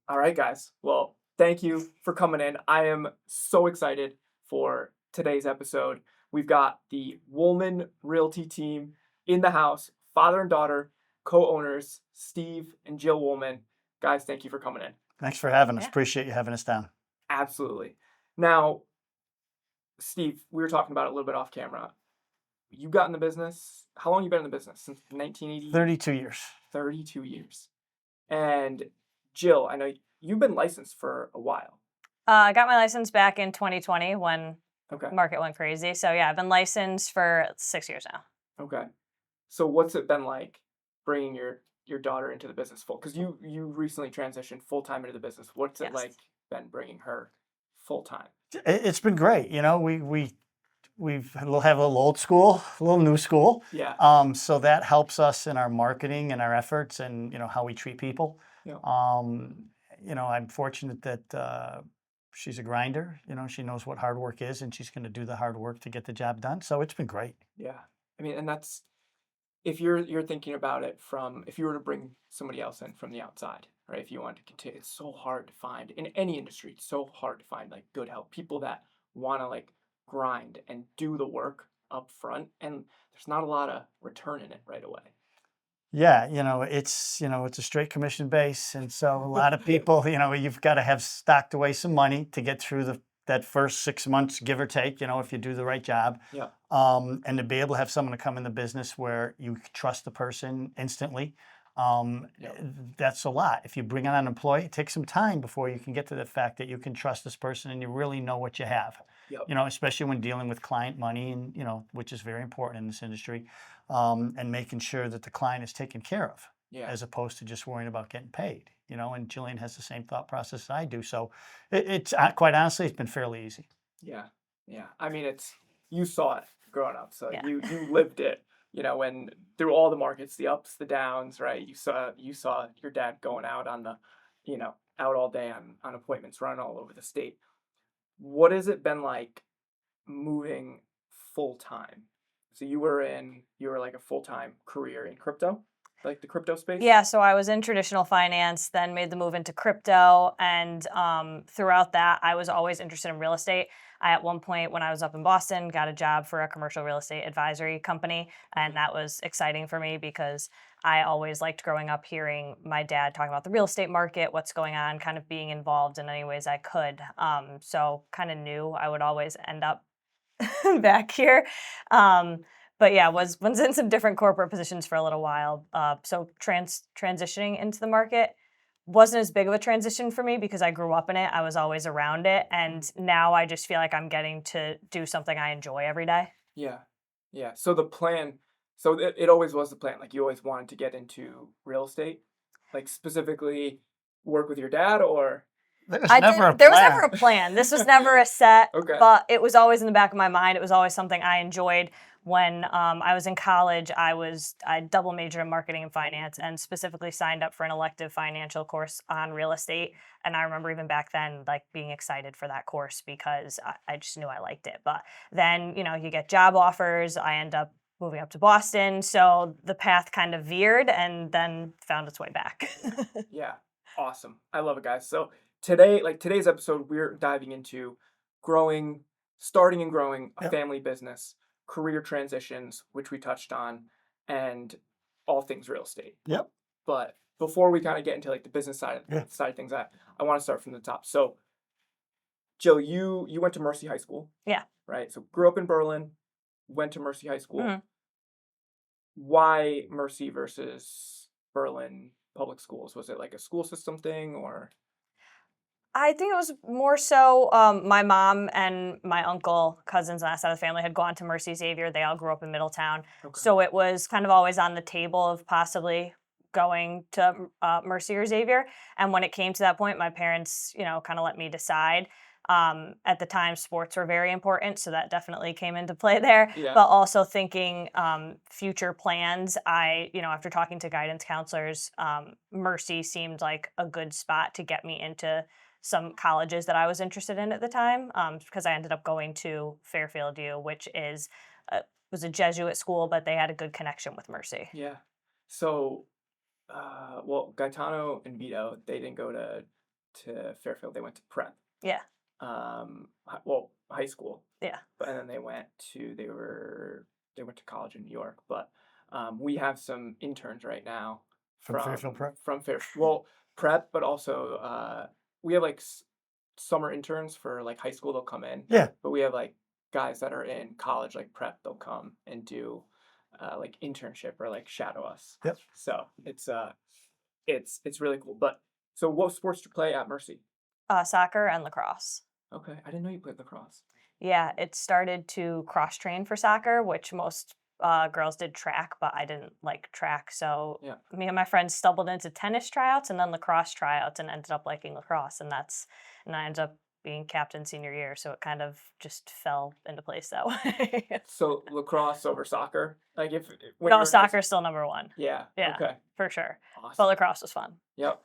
All right, guys. Well, thank you for coming in. I am so excited for today's episode. We've got the Wollman Realty team in the house, father and daughter, co-owners, Steve and Jill Wollman. Guys, thank you for coming in. Thanks for having us. Yeah. Appreciate you having us down. Absolutely. Now, Steve, we were talking about it a little bit off camera. You got in the business. How long you been in the business? Since 1980? 32 years. 32 years. And Jill, I know you've been licensed for a while. I got my license back in 2020 when Okay. the market went crazy. So yeah, I've been licensed for 6 years now. Okay. So what's it been like bringing your daughter into the business full? Because you recently transitioned full time into the business. What's it Yes. like been bringing her full time? It's been great. You know, we've have a little old school, a little new school. Yeah. So that helps us in our marketing and our efforts and how we treat people. Yeah. I'm fortunate that she's a grinder. She knows what hard work is, and she's going to do the hard work to get the job done. So it's been great. Yeah. I mean, and that's if you're thinking about it from if you were to bring somebody else in from the outside, right? If you want to continue, it's so hard to find in any industry. It's so hard to find like good help, people that want to like grind and do the work up front, and there's not a lot of return in it right away. Yeah, it's a straight commission base, and so a lot of people, you've got to have stocked away some money to get through that first 6 months, give or take, if you do the right job. Yeah. And to be able to have someone to come in the business where you trust the person instantly, that's a lot. If you bring on an employee, it takes some time before you can get to the fact that you can trust this person and you really know what you have. Yep. Especially when dealing with client money and, which is very important in this industry, and making sure that the client is taken care of. Yeah. As opposed to just worrying about getting paid, and Jillian has the same thought process I do. So it's quite honestly, it's been fairly easy. Yeah. Yeah. I mean, you saw it growing up, so Yeah. you lived it, when through all the markets, the ups, the downs, right? You saw your dad going out on the, out all day on appointments, running all over the state. What has it been like moving full time? So you were like a full-time career in crypto, like the crypto space? Yeah, so I was in traditional finance, then made the move into crypto, and throughout that, I was always interested in real estate. At one point, when I was up in Boston, got a job for a commercial real estate advisory company, and that was exciting for me because I always liked growing up hearing my dad talking about the real estate market, what's going on, kind of being involved in any ways I could. So kind of knew I would always end up back here. But yeah, was in some different corporate positions for a little while. So transitioning into the market wasn't as big of a transition for me because I grew up in it. I was always around it. And now I just feel like I'm getting to do something I enjoy every day. Yeah. Yeah. So the plan, so it always was the plan. Like you always wanted to get into real estate, like specifically work with your dad, or There was never a plan. This was never a set, Okay. But it was always in the back of my mind. It was always something I enjoyed. When I was in college, I double majored in marketing and finance, and specifically signed up for an elective financial course on real estate. And I remember even back then, like being excited for that course because I just knew I liked it. But then, you get job offers. I end up moving up to Boston, so the path kind of veered and then found its way back. Yeah. Awesome. I love it, guys. So today's episode, we're diving into starting and growing a Yep. family business, career transitions, which we touched on, and all things real estate. Yep. But before we kind of get into like the business side Yeah. of things, I want to start from the top. So, Jill, you went to Mercy High School. Yeah. Right. So grew up in Berlin, went to Mercy High School. Mhm. Why Mercy versus Berlin public schools? Was it like a school system thing, or? I think it was more so my mom and my uncle, cousins on that side of the family had gone to Mercy Xavier. They all grew up in Middletown. Okay. So it was kind of always on the table of possibly going to Mercy or Xavier. And when it came to that point, my parents, kind of let me decide. At the time, sports were very important, so that definitely came into play there. Yeah. But also thinking future plans, after talking to guidance counselors, Mercy seemed like a good spot to get me into some colleges that I was interested in at the time, because I ended up going to Fairfield U, which was a Jesuit school, but they had a good connection with Mercy. Yeah. So, well, Gaetano and Vito, they didn't go to to Fairfield. They went to prep. Yeah. High school. Yeah. But and then they went to college in New York. But we have some interns right now From Fairfield Prep? From prep, but also we have like summer interns for like high school. They'll come in. Yeah. But we have like guys that are in college, like prep. They'll come and do like internship or like shadow us. Yep. So it's really cool. But so what sports do you play at Mercy? Soccer and lacrosse. Okay, I didn't know you played lacrosse. Yeah, it started to cross train for soccer, which most girls did track, but I didn't like track. So Yeah. me and my friends stumbled into tennis tryouts and then lacrosse tryouts and ended up liking lacrosse. And I ended up being captain senior year. So it kind of just fell into place that way. So lacrosse over soccer, like when you were No, in high soccer's still number one. Yeah. Yeah. Okay. For sure. But Awesome. lacrosse was fun. Yep.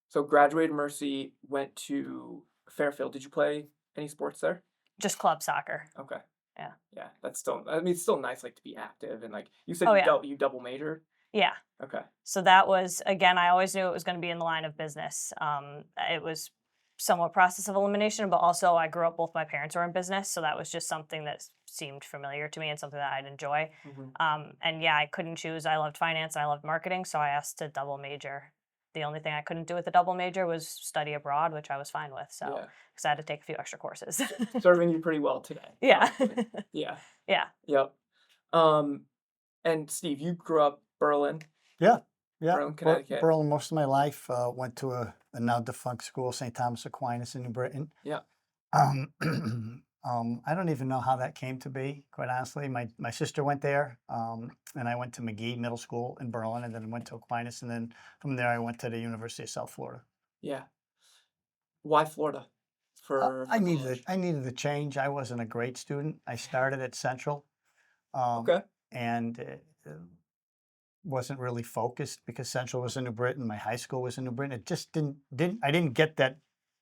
So graduated Mercy, went to Fairfield. Did you play any sports there? Just club soccer. Okay. Yeah. Yeah, that's still. I mean, it's still nice, like to be active and like you said, Oh, you yeah. you double majored. Yeah. Okay. So that was, again, I always knew it was going to be in the line of business. It was somewhat process of elimination, but also I grew up, both my parents were in business. So that was just something that seemed familiar to me and something that I'd enjoy. Mm-hmm. And yeah, I couldn't choose. I loved finance. I loved marketing. So I asked to double major. The only thing I couldn't do with a double major was study abroad, which I was fine with. So, Yeah. because I had to take a few extra courses. Serving you pretty well today. Yeah. Honestly. Yeah. Yeah. Yep. And Steve, you grew up Berlin. Yeah. Berlin, Connecticut. Berlin most of my life. Went to a now defunct school, St. Thomas Aquinas in New Britain. Yeah. I don't even know how that came to be, quite honestly. My sister went there, and I went to McGee Middle School in Berlin, and then went to Aquinas, and then from there I went to the University of South Florida. Yeah. Why Florida? I needed a change. I wasn't a great student. I started at Central, Okay. and wasn't really focused because Central was in New Britain. My high school was in New Britain. It just I didn't get that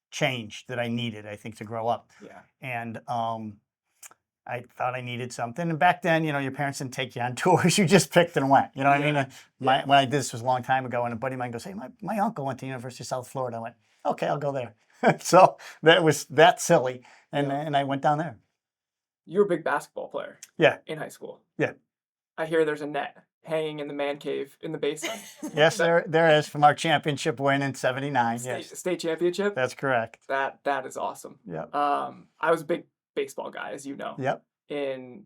change that I needed, I think, to grow up. Yeah. And I thought I needed something. And back then, your parents didn't take you on tours. You just picked and went. You know what I mean? When I did this was a long time ago, and a buddy of mine goes, "Hey, my uncle went to University of South Florida." I went, "Okay, I'll go there." So that was that silly. And I went down there. You were a big basketball player. Yeah. In high school. Yeah. I hear there's a net hanging in the man cave in the basement. Yes, there is, from our championship win in '79. Yes. State championship? That's correct. That is awesome. Yep. I was a big baseball guy, as you know. Yep. In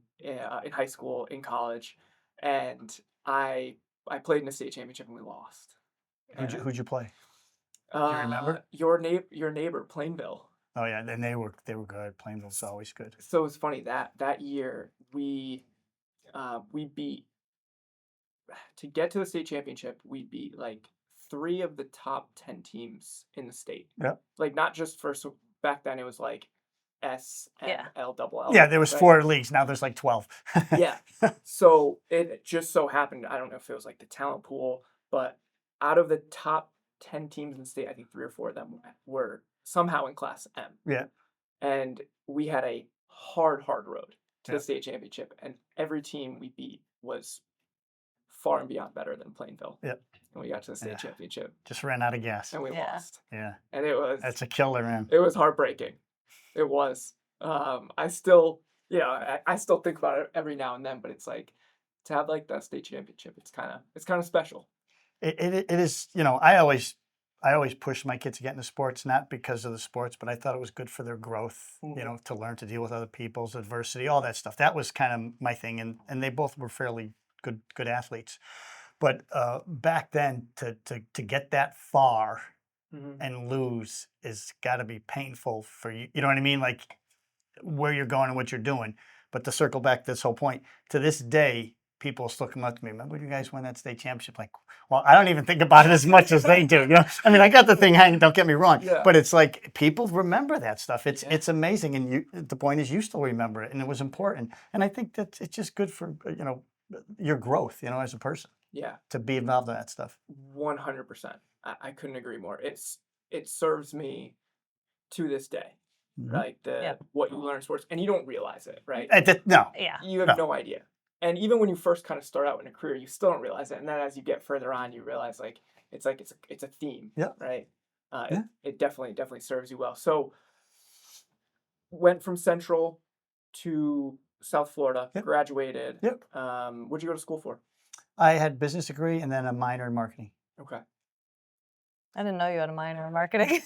high school, in college, and I played in a state championship and we lost. Who'd you play? Do you remember? Your neighbor, Plainville. Oh yeah, and they were good. Plainville's always good. So it's funny that year we beat, to get to the state championship, we beat like 3 of the top 10 teams in the state. Yep. Like not just so back then it was like S and L double L. Yeah, there was right? 4 leagues. Now there's like 12. Yeah. So it just so happened, I don't know if it was like the talent pool, but out of the top 10 teams in the state, I think 3 or 4 of them were somehow in Class M. Yeah. And we had a hard road to the state championship, and every team we beat was far and beyond better than Plainville. Yep. And we got to the state championship. Just ran out of gas. And we lost. Yeah. And That's a killer, man. It was heartbreaking. It was. I still, I still think about it every now and then, but it's like to have like that state championship, it's kind of special. It is, I always push my kids to get into sports, not because of the sports, but I thought it was good for their growth, to learn to deal with other people's adversity, all that stuff. That was kind of my thing. And they both were fairly good athletes. But back then, to get that far and lose is got to be painful for you. You know what I mean? Like where you're going and what you're doing. But to circle back to this whole point, to this day, people still come up to me, "Remember you guys won that state championship?" Like, well, I don't even think about it as much as they do. I mean, I got the thing hanging, don't get me wrong. Yeah. But it's like people remember that stuff. It's amazing. And the point is you still remember it, and it was important. And I think that it's just good for, your growth, as a person. Yeah. To be involved in that stuff. 100%. I couldn't agree more. It serves me to this day. Mhm. Like what you learn in sports, and you don't realize it, right? No. Yeah. You have no idea. And even when you first kind of start out in a career, you still don't realize it. And then as you get further on, you realize it's a theme, Yeah. right? Yeah. It definitely serves you well. So went from Central to South Florida, Yep. graduated. Yep. What'd you go to school for? I had business degree and then a minor in marketing. Okay. I didn't know you had a minor in marketing.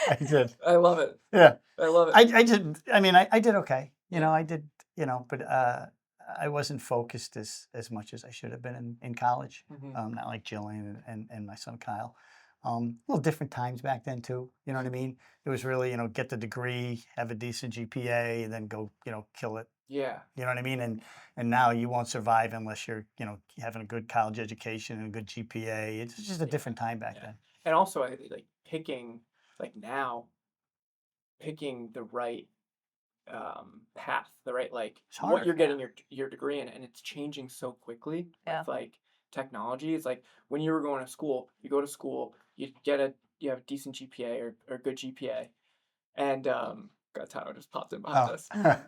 I did. I love it. Yeah. I love it. I did. I mean, I did okay. You Yeah. know, I did. You know, but I wasn't focused as much as I should have been in college. Mhm. Not like Jillian and my son Kyle. A little different times back then too. You know what I mean? It was really, you know, get the degree, have a decent GPA, and then go, you know, kill it. Yeah. You know what I mean? And now you won't survive unless you're, you know, having a good college education and a good GPA. It's just a different time back Yeah. then. And also, like picking, like now, picking the right path, the right like It's what hard. you're getting your degree in, and it's changing so quickly Yeah. with like technology. It's like when you were going to school, you go to school, you have a decent GPA or good GPA, and God, Tyler just popped in behind us. Oh.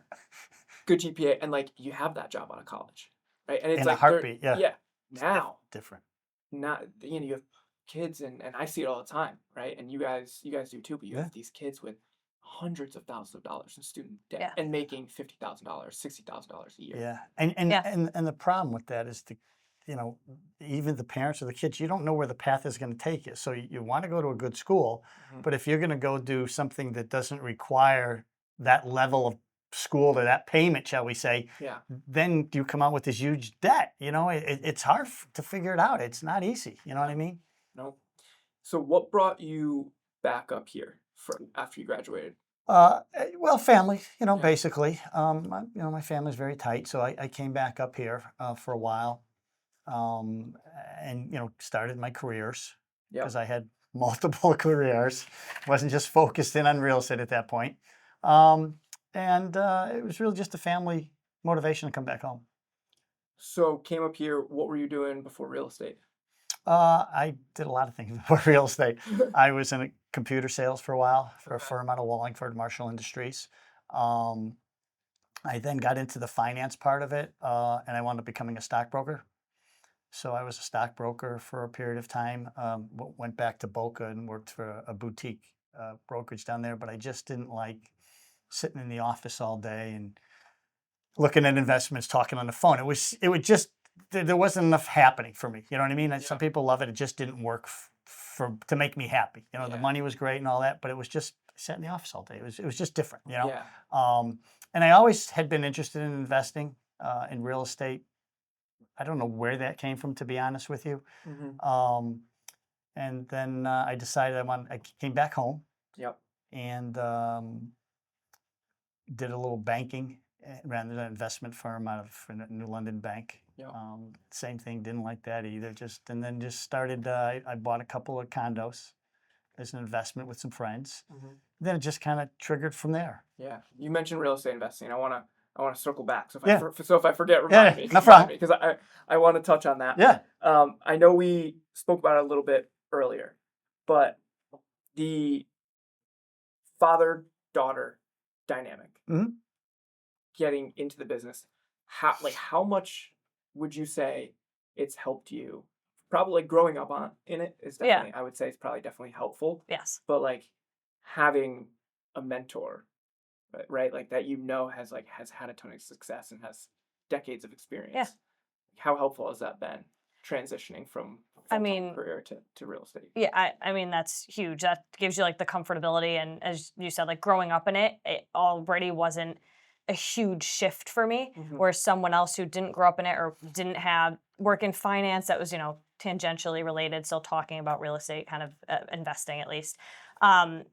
Good GPA, and like you have that job out of college, right? And it's In a like they're heartbeat, yeah. yeah. It's Now, different. not you have kids, and I see it all the time, right? And you guys do too, but you Yeah. have these kids with hundreds of thousands of dollars in student debt Yeah. and making $50,000, $60,000 a year. Yeah, Yeah. and the problem with that is you know, even the parents or the kids, you don't know where the path is going to take you. So you want to go to a good school, Mhm. but if you're going to go do something that doesn't require that level of school or that payment, shall we say, Yeah. then you come out with this huge debt. You know, it's hard to figure it out. It's not easy. You know what I mean? No. So what brought you back up here after you graduated? Well, family, you know, Yeah. basically. You know, my family's very tight, so I came back up here for a while. And you know, started my careers Yep. because I had multiple careers. Wasn't just focused in on real estate at that point. And it was really just a family motivation to come back home. So came up here. What were you doing before real estate? I did a lot of things before real estate. I was in computer sales for a while for a Okay. firm out of Wallingford, Marshall Industries. Um, I then got into the finance part of it, and I wound up becoming a stockbroker. So I was a stockbroker for a period of time. Went back to Boca and worked for a boutique brokerage down there, but I just didn't like sitting in the office all day and looking at investments, talking on the phone. It would just there wasn't enough happening for me. You know what I mean? And some Yeah. people love it. It just didn't work to make me happy. You know, the Yeah. money was great and all that, but it was just I sat in the office all day. It was just different. You know. Yeah. And I always had been interested in investing in real estate. I don't know where that came from, to be honest with you. Mhm. And then I decided I came back home Yep. and did a little banking, ran an investment firm out of New London Bank. Yep. Same thing, didn't like that either. And then just started. I bought a couple of condos as an investment with some friends. Mhm. Then it just kind of triggered from there. Yeah. You mentioned real estate investing. I wanna circle back. So Yeah. if I forget, Yeah, remind me. no problem. Because I want to touch on that. Yeah. I know we spoke about it a little bit earlier, but the father-daughter dynamic, Mhm. getting into the business, how much would you say it's helped you? Probably growing up in it is Yeah. definitely, I would say it's probably definitely helpful. Yes. But like having a mentor, right? Like that has had a ton of success and has decades of experience. Yeah. How helpful has that been transitioning from I full-time mean, career to real estate? Yeah, I mean that's huge. That gives you like the comfortability, and as you said, like growing up in it, it already wasn't a huge shift for me. Mhm. Whereas someone else who didn't grow up in it or didn't have work in finance that was tangentially related, still talking about real estate, kind of investing at least. Um,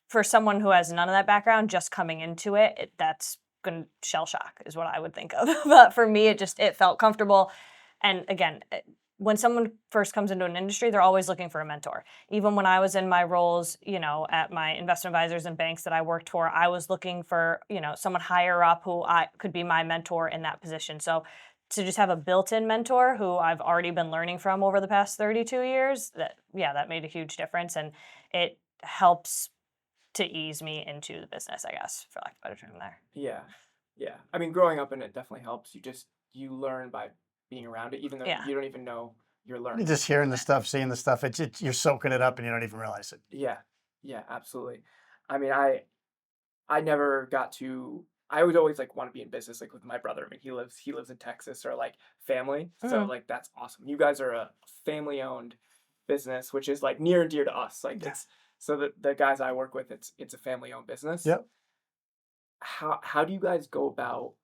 for someone who has none of that background, just coming into it, that's gonna shell shock is what I would think of. But for me, it felt comfortable, and again, when someone first comes into an industry, they're always looking for a mentor. Even when I was in my roles, at my investment advisors and banks that I worked for, I was looking for, someone higher up who I could be my mentor in that position. So to just have a built-in mentor who I've already been learning from over the past 32 years, that made a huge difference, and it helps to ease me into the business, I guess, for lack of a better term there. Yeah. Yeah. I mean, growing up in it definitely helps. You learn by being around it, even though Yeah. you don't even know you're You're learning. just hearing the stuff, seeing the stuff. You're soaking it up, and you don't even realize it. Yeah, yeah, absolutely. I mean, I never got to. I would always like want to be in business, like with my brother. I mean, he lives in Texas, or like family. So Mhm. like that's awesome. You guys are a family owned business, which is like near and dear to us. Like Yeah. it's so the guys I work with, it's a family owned business. Yep. How do you guys go about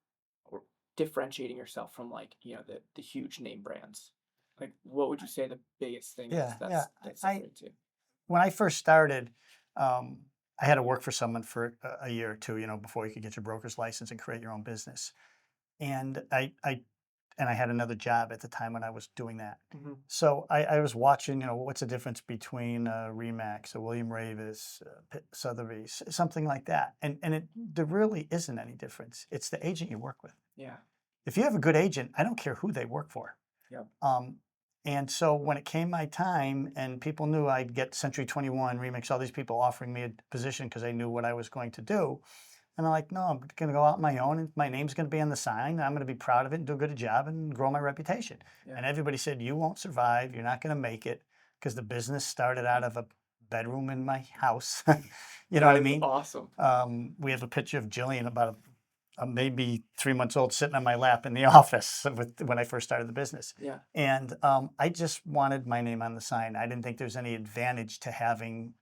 or differentiating yourself from like the huge name brands? Like what would you say the biggest thing is Yeah. Yeah. that I separates you? When I first started, um, I had to work for someone for a year or two, before you could get your broker's license and create your own business. And I had another job at the time when I was doing that. Hmm. So I was watching, what's the difference between Remax, a William Ravis, Sotheby's, something like that. And there really isn't any difference. It's the agent you work with. Yeah. If you have a good agent, I don't care who they work for. Yep. And so when it came my time and people knew I'd get Century 21, Remix, all these people offering me a position because they knew what I was going to do. And I'm like, no, I'm going to go out on my own, and my name's going to be on the sign. And I'm going to be proud of it and do a good job and grow my reputation. Yeah. And everybody said, you won't survive. You're not going to make it, because the business started out of a bedroom in my house. You know what I That's mean? awesome. We have a picture of Jillian, about maybe 3 months old, sitting on my lap in the office when I first started the business. Yeah. And I just wanted my name on the sign. I didn't think there was any advantage to having,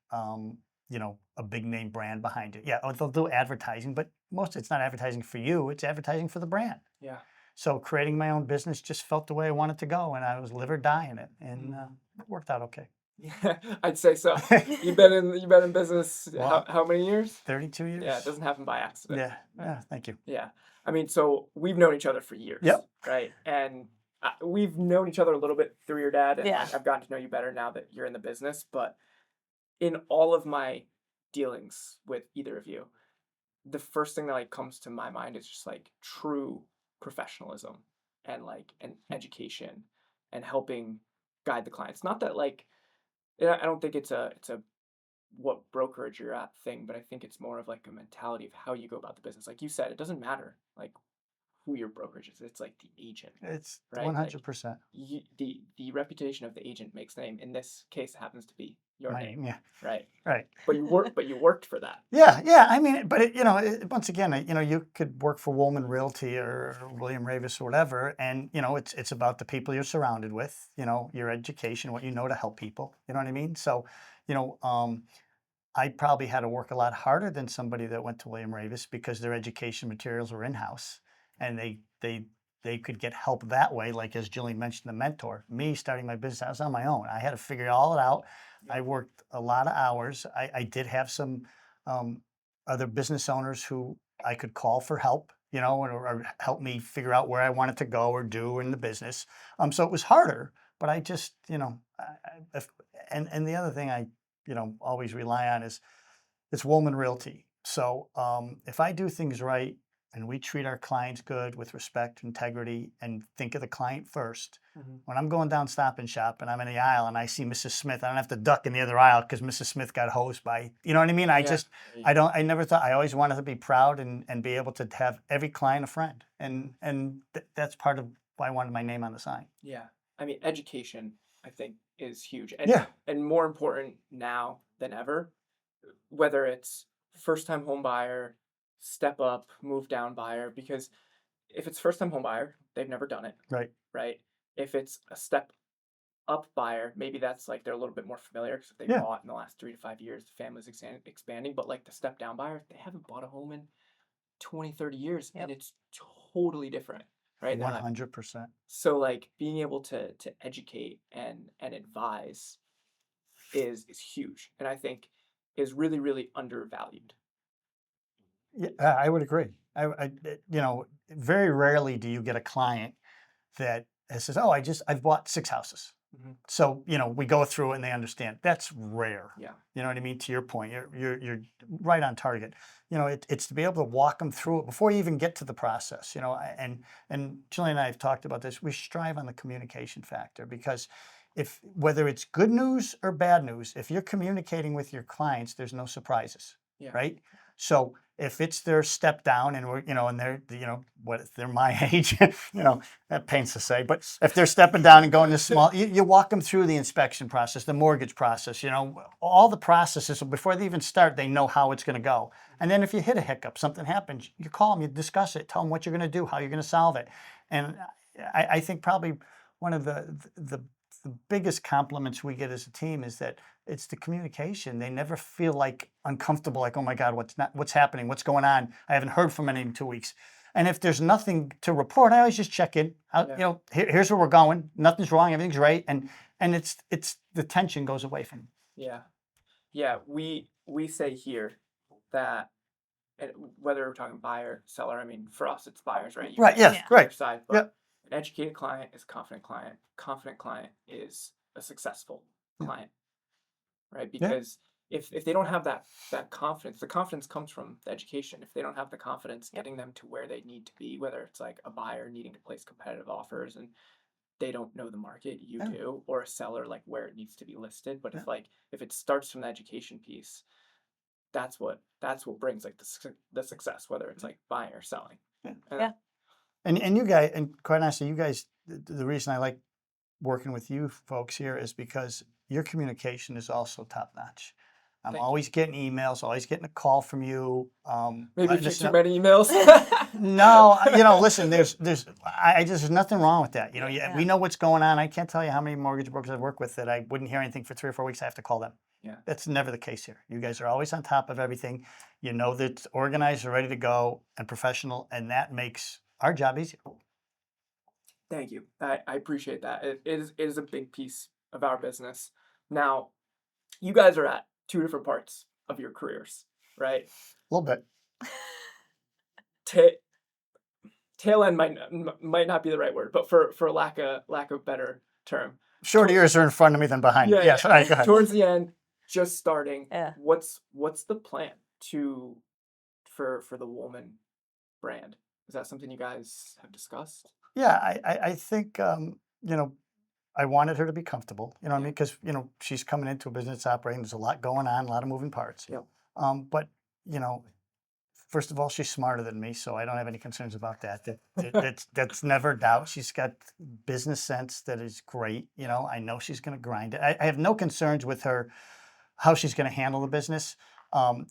a big name brand behind it. Yeah, they'll do advertising, but most it's not advertising for you. It's advertising for the brand. Yeah. So creating my own business just felt the way I wanted to go, and I was live or die in it, and Mm. it worked out okay. Yeah, I'd say so. You've been in business Well, how many years? 32 years. Yeah, it doesn't happen by accident. Yeah, thank you. Yeah. I mean, so we've known each other for years. Yep. Right. And we've known each other a little bit through your dad, and Yeah. like, I've gotten to know you better now that you're in the business. But in all of my dealings with either of you, the first thing that like comes to my mind is just like true professionalism and like an education and helping guide the clients. Not that like I don't think it's a what brokerage you're at thing, but I think it's more of like a mentality of how you go about the business. Like you said, it doesn't matter like who your brokerage is. It's like the agent, It's right? Like 100% the reputation of the agent makes the name. In this case, it happens to be your my name, name. Yeah, right? right. But you worked for that. Yeah. I mean, but once again, you could work for Wollman Realty or William Ravis or whatever, and it's about the people you're surrounded with, your education, what you know to help people. You know what I mean? So, you know, I probably had to work a lot harder than somebody that went to William Ravis, because their education materials were in house, and they could get help that way. Like as Jillian mentioned, the mentor. Me starting my business, I was on my own. I had to figure all it out. I worked a lot of hours. I did have some other business owners who I could call for help, or help me figure out where I wanted to go or do in the business. So it was harder, but I just, and the other thing I, always rely on is it's Wollman Realty. So if I do things right and we treat our clients good with respect, integrity, and think of the client first, Mhm. when I'm going down Stop and Shop and I'm in the aisle and I see Mrs. Smith, I don't have to duck in the other aisle because Mrs. Smith got hosed by, you know what I mean? Yeah. I never thought, I always wanted to be proud and be able to have every client a friend. And that's part of why I wanted my name on the sign. Yeah. I mean, education, I think, is huge. Yeah. And more important now than ever, whether it's first time home buyer, step up, move down buyer, because if it's first time home buyer, they've never done it, Right. right? If it's a step up buyer, maybe that's like they're a little bit more familiar because they Yeah. bought in the last 3 to 5 years, the family's expanding. But like the step down buyer, they haven't bought a home in 20, 30 years, Yep. and it's totally different, right? They're not 100%. so like being able to educate and advise is huge, and I think is really really undervalued. Yeah, I would agree. Very rarely do you get a client that says, "Oh, I've bought 6 houses." Mm-hmm. So, we go through it and they understand. That's rare. Yeah. You know what I mean? To your point, you're right on target. It's to be able to walk them through it before you even get to the process. And Julie and I have talked about this. We strive on the communication factor, because whether it's good news or bad news, if you're communicating with your clients, there's no surprises. Yeah. Right? So If it's their step down and we're, and they're, what if they're my age, that pains to say, but if they're stepping down and going to small, you walk them through the inspection process, the mortgage process, all the processes. So before they even start, they know how it's going to go. And then if you hit a hiccup, something happens, you call them, you discuss it, tell them what you're going to do, how you're going to solve it. And I think probably one of the biggest compliments we get as a team is that it's the communication. They never feel like uncomfortable, like, oh my God, what's happening? What's going on? I haven't heard from any in 2 weeks. And if there's nothing to report, I always just check in. Here's where we're going. Nothing's wrong. Everything's right. And it's the tension goes away from them. Yeah. Yeah. We say here that, and whether we're talking buyer, seller, I mean, for us, it's buyers, right? You Right. guys Yes. Yeah. on your Right. side, but Yep. an educated client is a confident client. Confident client is a successful client, right? Yeah. Because if they don't have that confidence, the confidence comes from the education. If they don't have the confidence getting them to where they need to be, whether it's like a buyer needing to place competitive offers and they don't know the market, you Yeah. do, or a seller like where it needs to be listed. But Yeah. if it starts from the education piece, that's what brings like the success, whether it's like buying or selling. Yeah. Yeah. And you guys, and quite honestly, you guys, the reason I like working with you folks here is because your communication is also top notch. I'm Thank always getting emails, always getting a call from you. Maybe letting a few us too know- many emails. No, listen, there's nothing wrong with that. Yeah. We know what's going on. I can't tell you how many mortgage brokers I've worked with that I wouldn't hear anything for 3 or 4 weeks. I have to call them. Yeah. That's never the case here. You guys are always on top of everything. You know that it's organized, ready to go, and professional, and that makes our job easier. Thank you. I appreciate that. It is a big piece of our business. Now, you guys are at 2 different parts of your careers, right? A little bit. Tail end might not be the right word, but for lack of better term. Shorter years are in front of me than behind me. Yeah, Yes, yeah. all right, go ahead. Towards the end, just starting. Yeah. What's the plan for the Wollman brand? Is that something you guys have discussed? Yeah, I think, I wanted her to be comfortable, what I Yeah. mean? Because, she's coming into a business operating, there's a lot going on, a lot of moving parts. Yep. But, first of all, she's smarter than me, so I don't have any concerns about that. That's never a doubt. She's got business sense that is great. I know she's going to grind it. I have no concerns with her, how she's going to handle the business.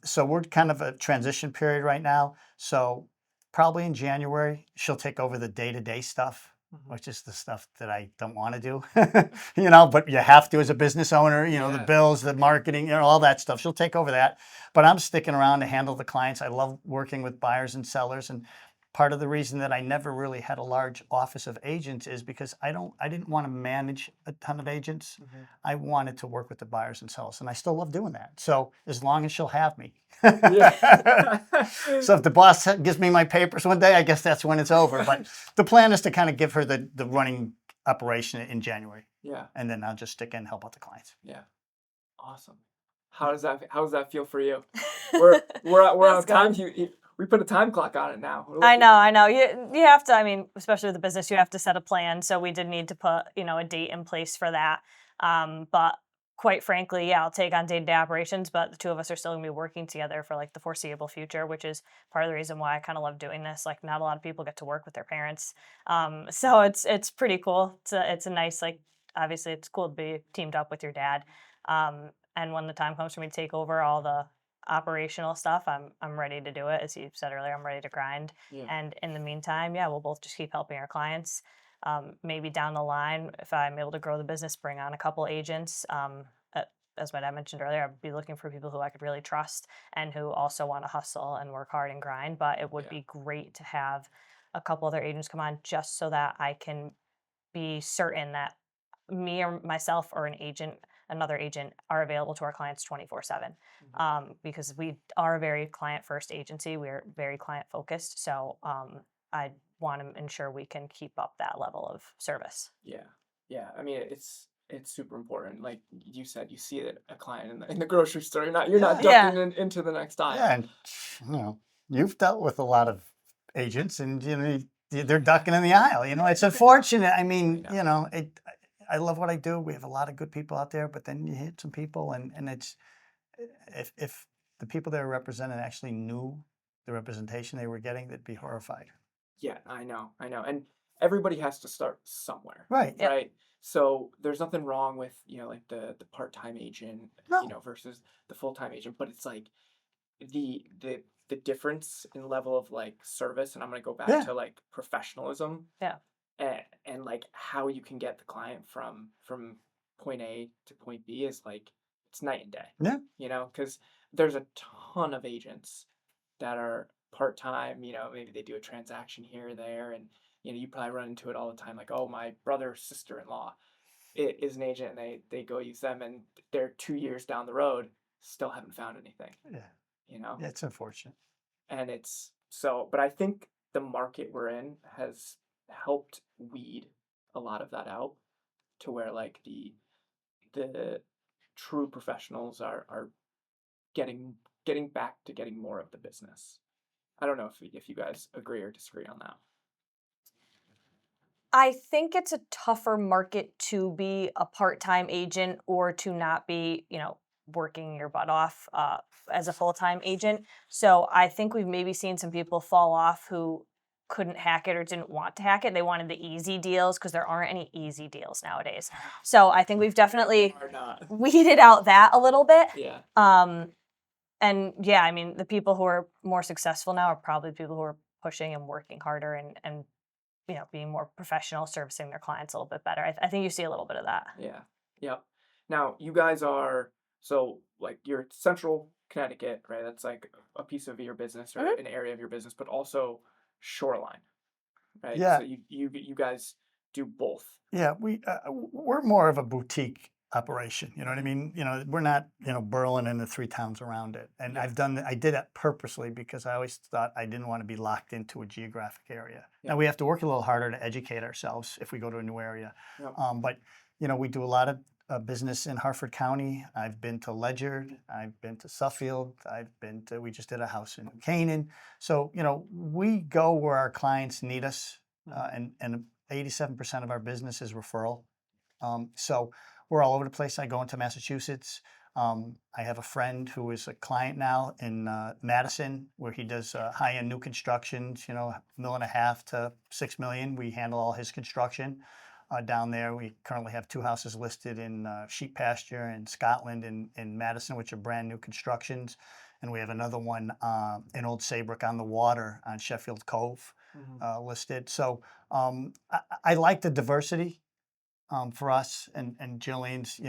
So we're kind of a transition period right now. So probably in January, she'll take over the day-to-day stuff, which is the stuff that I don't want to do, but you have to as a business owner, the Yeah. bills, the marketing, all that stuff. She'll take over that. But I'm sticking around to handle the clients. I love working with buyers and sellers. And part of the reason that I never really had a large office of agents is because I didn't want to manage a ton of agents. I wanted to work with the buyers and sellers, and I still love doing that. So as long as she'll have me. Yeah. So if the boss gives me my papers one day, I guess that's when it's over. But the plan is to kind of give her the running operation in January, Yeah. and then I'll just stick in and help out the clients. Yeah. Awesome. How does that feel for you? We're out That's of time. We put a time clock on it now. I know. You have to, I mean, especially with the business, you have to set a plan. So we did need to put, a date in place for that. But quite frankly, yeah, I'll take on day-to-day operations, but the two of us are still gonna be working together for like the foreseeable future, which is part of the reason why I kind of love doing this. Like not a lot of people get to work with their parents. So it's pretty cool. It's a nice, like, obviously it's cool to be teamed up with your dad. And when the time comes for me to take over all the operational stuff, I'm ready to do it. As you said earlier, I'm ready to grind. Yeah. And in the meantime, yeah, we'll both just keep helping our clients. Maybe down the line, if I'm able to grow the business, bring on a couple agents. As my dad mentioned earlier, I'd be looking for people who I could really trust and who also want to hustle and work hard and grind. But it would Yeah. be great to have a couple other agents come on just so that I can be certain that me or myself or another agent are available to our clients 24/7. Because we are a very client-first agency. We're very client-focused. So I want to ensure we can keep up that level of service. Yeah. Yeah. I mean, it's super important. Like you said, you see a client in the grocery store. You're not Yeah. ducking into the next aisle. Yeah, and you've dealt with a lot of agents, and they're ducking in the aisle. It's unfortunate. I mean, I love what I do. We have a lot of good people out there, but then you hit some people, and it's if the people that are represented actually knew the representation they were getting, they'd be horrified. Yeah, I know. And everybody has to start somewhere, Right. Yep. right? So there's nothing wrong with, like the part-time agent, No. versus the full-time agent, but it's like the difference in level of like service, and I'm going to go back Yeah. to like professionalism. Yeah. And like how you can get the client from point A to point B is like it's night and day. Yeah. Because there's a ton of agents that are part-time, maybe they do a transaction here or there, and you probably run into it all the time, like, oh, my brother's sister-in-law is an agent, and they go use them, and they're 2 years down the road, still haven't found anything, Yeah. Yeah, it's unfortunate. and it's so, but I think the market we're in has helped weed a lot of that out to where like the true professionals are getting back to getting more of the business. I don't know if you guys agree or disagree on that. I think it's a tougher market to be a part-time agent or to not be, working your butt off as a full-time agent. So I think we've maybe seen some people fall off who couldn't hack it or didn't want to hack it. They wanted the easy deals because there aren't any easy deals nowadays. So I think we've definitely Or not. weeded out that a little bit. Yeah. And yeah, I mean, the people who are more successful now are probably the people who are pushing and working harder and being more professional, servicing their clients a little bit better. I think you see a little bit of that. Yeah. Yep. Now you guys are so like you're Central Connecticut, right? That's like a piece of your business or Mhm. an area of your business, but also shoreline, right? Yeah. So you guys do both. Yeah, we're more of a boutique operation. You know what I mean? We're not Berlin and the three towns around it. And Yeah. I did that purposely because I always thought I didn't want to be locked into a geographic area. Yeah. Now we have to work a little harder to educate ourselves if we go to a new area. Yep. But we do a lot of business in Hartford County. I've been to Ledyard. I've been to Suffield. We just did a house in Canaan. So we go where our clients need us, and 87% of our business is referral. So we're all over the place. I go into Massachusetts. I have a friend who is a client now in Madison, where he does high-end new constructions, $1.5 million to $6 million. We handle all his construction down there. We currently have 2 houses listed in sheep pasture in Scotland and in Madison, which are brand new constructions. And we have another one in Old Saybrook on the water on Sheffield Cove listed. So I like the diversity for us, and Jillian's,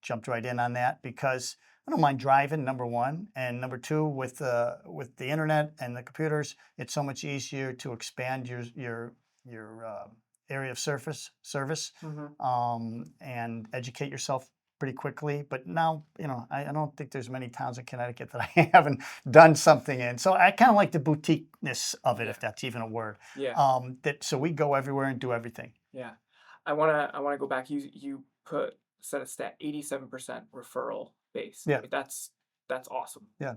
jumped right in on that because I don't mind driving, number one, and number two, with the internet and the computers, it's so much easier to expand your area of service, and educate yourself pretty quickly. But now, I don't think there's many towns in Connecticut that I haven't done something in. So I kind of like the boutiqueness of it, if that's even a word. Yeah. So we go everywhere and do everything. Yeah. I wanna go back. You said a stat 87% referral base. Yeah. Like, that's awesome. Yeah.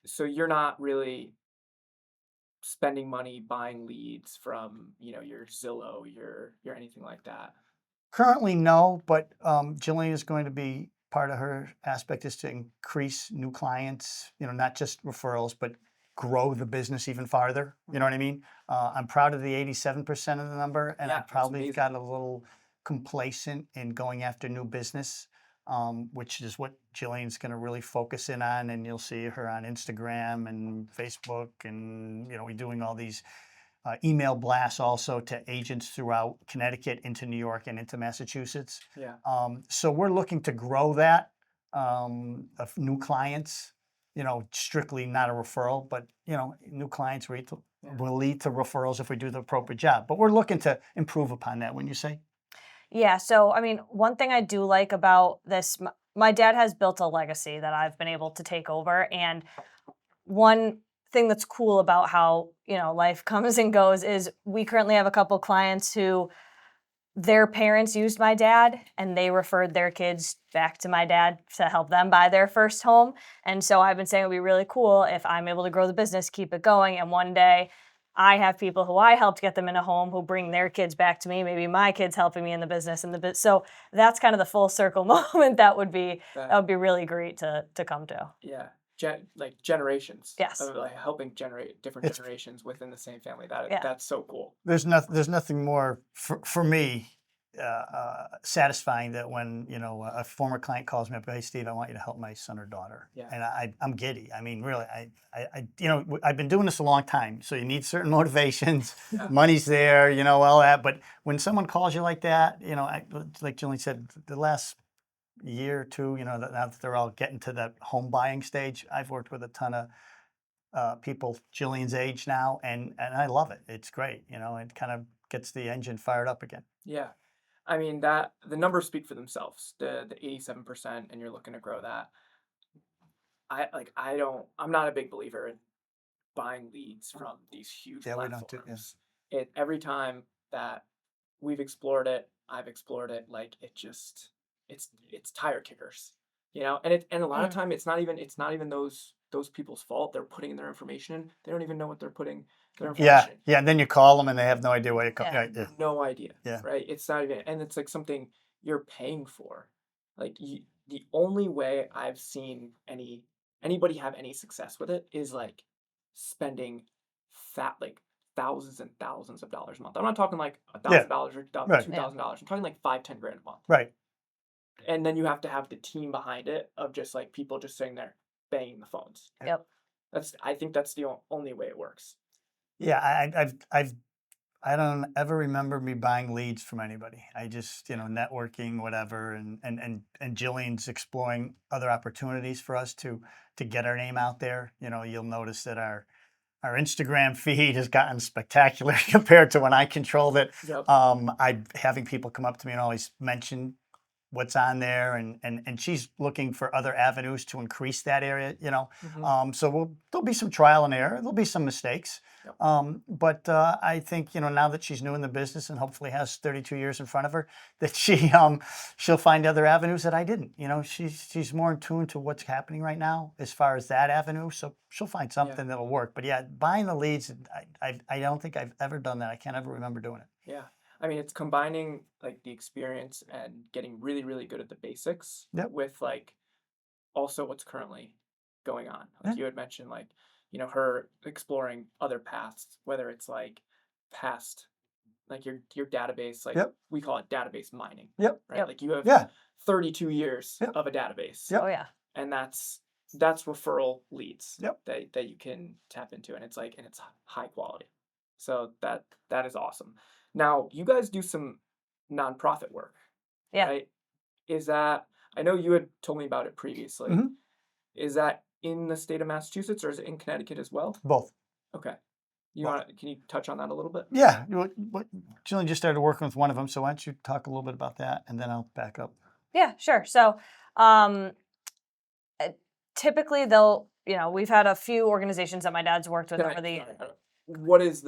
So you're not really spending money buying leads from your Zillow, your anything like that. Currently, no, but Jillian is going to be part of her aspect is to increase new clients, not just referrals, but grow the business even farther. You know what I mean? I'm proud of the 87% of the number, and Yeah, I that's probably amazing. got a little complacent in going after new business, which is what Jillian's going to really focus in on. And you'll see her on Instagram and Facebook, and we're doing all these email blasts also to agents throughout Connecticut, into New York, and into Massachusetts. Yeah. So we're looking to grow that of new clients. Strictly not a referral, but new clients will lead to referrals if we do the appropriate job. But we're looking to improve upon that. Wouldn't you say? Yeah. So, I mean, one thing I do like about this, my dad has built a legacy that I've been able to take over. And one thing that's cool about how, life comes and goes is we currently have a couple clients who their parents used my dad and they referred their kids back to my dad to help them buy their first home. And so I've been saying it would be really cool if I'm able to grow the business, keep it going. And one day I have people who I helped get them in a home who bring their kids back to me. Maybe my kids helping me in the business so that's kind of the full circle moment that would be really great to come to. Yeah. like generations Yes. of like helping generate different It's generations within the same family. That Yeah. that's so cool. there's nothing more for me satisfying that when a former client calls me up, hey Steve, I want you to help my son or daughter, Yeah. and I'm giddy. I mean, really, I've been doing this a long time, so you need certain motivations. Yeah. Money's there, all that. But when someone calls you like that, like Jillian said, the last year or two, now that they're all getting to that home buying stage, I've worked with a ton of people Jillian's age now, and I love it. It's great. It kind of gets the engine fired up again. Yeah. I mean that the numbers speak for themselves. The 87%, and you're looking to grow that. I'm not a big believer in buying leads from these huge Yeah, we don't do. Yeah. platforms. Every time that we've explored it, I've explored it, like it's tire kickers, and a lot of Mm. time it's not even those people's fault. They're putting in their information in. They don't even know what they're putting their Yeah, information in. yeah. And then you call them, and they have no idea what you're calling. Yeah. Right, yeah. No idea. Yeah. Right? It's not even, and it's like something you're paying for. Like the only way I've seen anybody have any success with it is like spending like thousands and thousands of dollars a month. I'm not talking like $1,000 or Right. $2,000. I'm talking like 5-10 grand a month. Right. And then you have to have the team behind it of just like people just sitting there banging the phones. Yep. I think that's the only way it works. Yeah, I don't ever remember me buying leads from anybody. I just, networking, whatever, and Jillian's exploring other opportunities for us to get our name out there. You'll notice that our Instagram feed has gotten spectacular compared to when I controlled it. Yep. I'm having people come up to me and always mention what's on there, and she's looking for other avenues to increase that area. Mhm. So there'll be some trial and error. There'll be some mistakes. Yep. But I think now that she's new in the business and hopefully has 32 years in front of her, that she'll find other avenues that I didn't. She's more in tune to what's happening right now as far as that avenue. So she'll find something that'll work. But yeah, buying the leads, I don't think I've ever done that. I can't ever remember doing it. Yeah. I mean, it's combining like the experience and getting really, really good at the basics Yep. with like also what's currently going on. Like Yeah. you had mentioned, like, her exploring other paths, whether it's like past like your database, like Yep. we call it database mining, Yep. right? Yep. Like you have Yeah. 32 years Yep. of a database. Yep. Oh yeah. And that's referral leads Yep. that you can tap into, and it's high quality. So that is awesome. Now you guys do some nonprofit work, Yeah. right? Is that, I know you had told me about it previously. Mhm. Is that in the state of Massachusetts or is it in Connecticut as well? Both. Okay. Both. Can you touch on that a little bit? Yeah, Jillian just started working with one of them, so why don't you talk a little bit about that, and then I'll back up. Yeah, sure. So, typically they'll, we've had a few organizations that my dad's worked with over the What is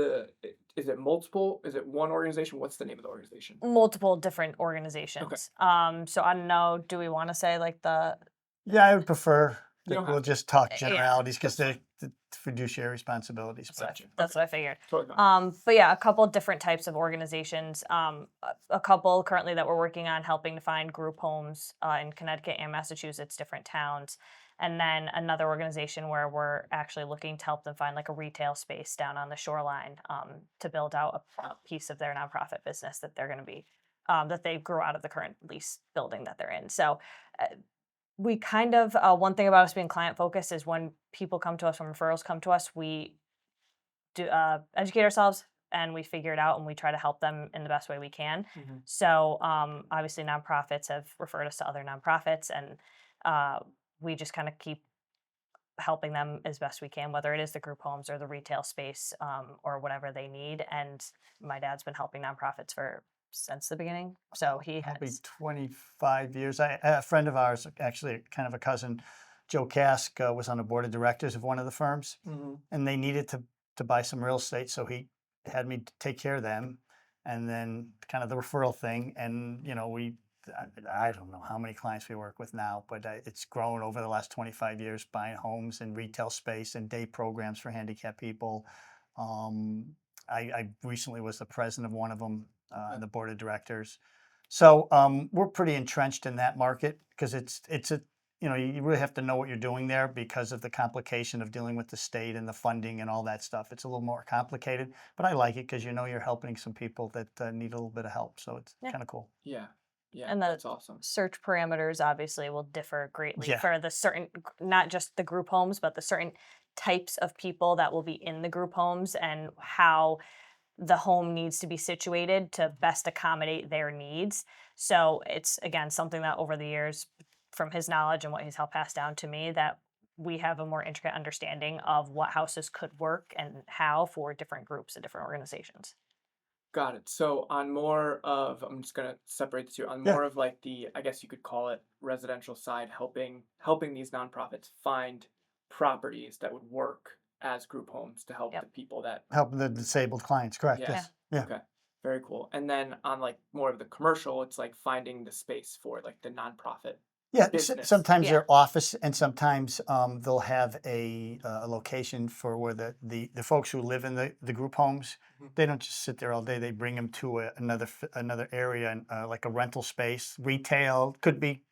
is it multiple? Is it one organization? What's the name of the organization? multiple different organizations. So I don't know, do we want to say like the Yeah, I would prefer You that don't we'll have to. just talk Yeah, generalities because that's they're the fiduciary responsibilities. But Gotcha. that's what I figured. Totally fine. But yeah, a couple different types of organizations. A couple currently that we're working on helping to find group homes in Connecticut and Massachusetts, different towns. And then another organization where we're actually looking to help them find like a retail space down on the shoreline to build out a piece of their nonprofit business that they're going to be, that they grew out of the current lease building that they're in. So we kind of, one thing about us being client focused is when people come to us, when referrals come to us, we do educate ourselves and we figure it out and we try to help them in the best way we can. Mhm. So obviously nonprofits have referred us to other nonprofits, and we just kind of keep helping them as best we can, whether it is the group homes or the retail space or whatever they need. And my dad's been helping nonprofits since the beginning. So he probably has 25 years. A friend of ours, actually kind of a cousin, Joe Kask, was on the board of directors of one of the firms, Mhm. and they needed to buy some real estate, so he had me take care of them, and then kind of the referral thing. And I don't know how many clients we work with now, but it's grown over the last 25 years, buying homes and retail space and day programs for handicapped people. I recently was the president of one of them, and the board of directors. So we're pretty entrenched in that market because it's you really have to know what you're doing there because of the complication of dealing with the state and the funding and all that stuff. It's a little more complicated, but I like it because you're helping some people that need a little bit of help. So it's Yeah. kind of cool. Yeah. Yeah. And the That's awesome. search parameters obviously will differ greatly Yeah. for the certain, not just the group homes, but the certain types of people that will be in the group homes and how the home needs to be situated to best accommodate their needs. So it's again something that over the years, from his knowledge and what he's helped pass down to me, that we have a more intricate understanding of what houses could work and how for different groups and different organizations. Got it. So on more of, I'm just gonna separate the two. On Yeah. more of like the, I guess you could call it residential side, helping these nonprofits find properties that would work as group homes to help Yep. the people that. Helping the disabled clients, correct? Yeah. Yes. Yeah. Okay. Very cool. And then on like more of the commercial, it's like finding the space for like the nonprofit. Yeah, Business. sometimes Yeah. their office, and sometimes they'll have a location for where the folks who live in the group homes. Mhm. They don't just sit there all day. They bring them to another area, and like a rental space, retail, could be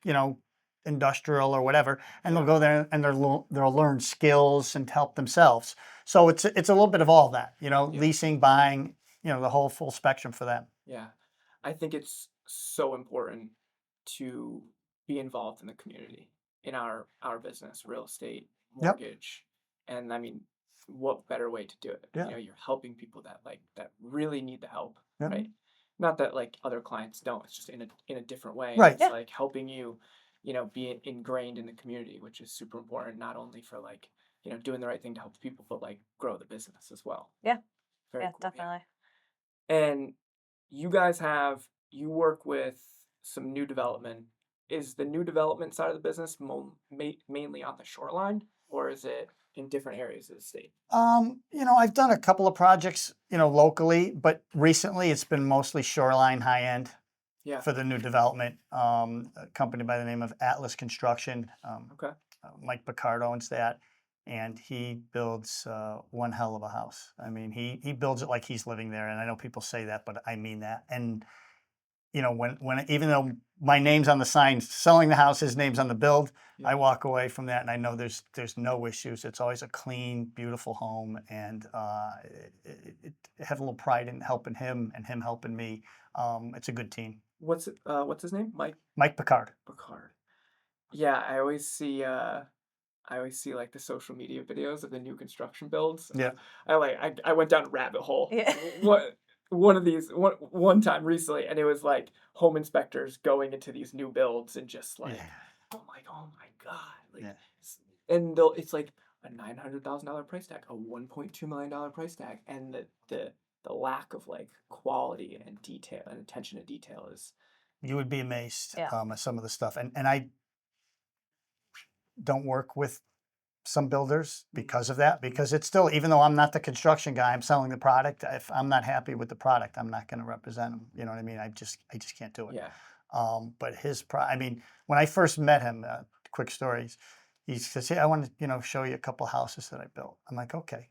industrial or whatever, and they'll Yeah. go there and they'll learn skills and help themselves. So it's a little bit of all that, Yeah. leasing, buying, the whole full spectrum for them. Yeah. I think it's so important to be involved in the community in our business, real estate, Yep. mortgage. And I mean, what better way to do it? Yeah. You're helping people that really need the help, Yeah. right? Not that like other clients don't, it's just in a different way. Right. It's Yeah. like helping you, be ingrained in the community, which is super important, not only for like, doing the right thing to help people, but like grow the business as well. Yeah. Very Yeah, cool. Yeah. definitely. And you work with some new development. Is the new development side of the business mainly on the shoreline, or is it in different areas of the state? I've done a couple of projects, locally, but recently it's been mostly shoreline high end Yeah. for the new development. A company by the name of Atlas Construction. Okay. Mike Picardo owns that, and he builds one hell of a house. I mean, he builds it like he's living there, and I know people say that, but I mean that. And when even though my name's on the sign selling the house, his name's on the build, Yeah. I walk away from that and I know there's no issues. It's always a clean, beautiful home, and I have a little pride in helping him and him helping me. It's a good team. What's his name? Mike Picard. Picard. Yeah, I always see like the social media videos of the new construction builds. Yeah. I went down a rabbit hole. Yeah. One time recently, and it was like home inspectors going into these new builds and just like, Yeah. I'm like, oh my god, like, Yeah. and it's like a $900,000 price tag, a $1.2 million price tag, and the lack of like quality and detail and attention to detail is. You would be amazed Yeah. at some of the stuff. And I don't work with some builders because of that, because it's still, even though I'm not the construction guy, I'm selling the product. If I'm not happy with the product, I'm not going to represent them. You know what I mean? I just can't do it. Yeah. But I mean, when I first met him, quick stories, he says, "Hey, I want to, show you a couple houses that I built." I'm like, "Okay,"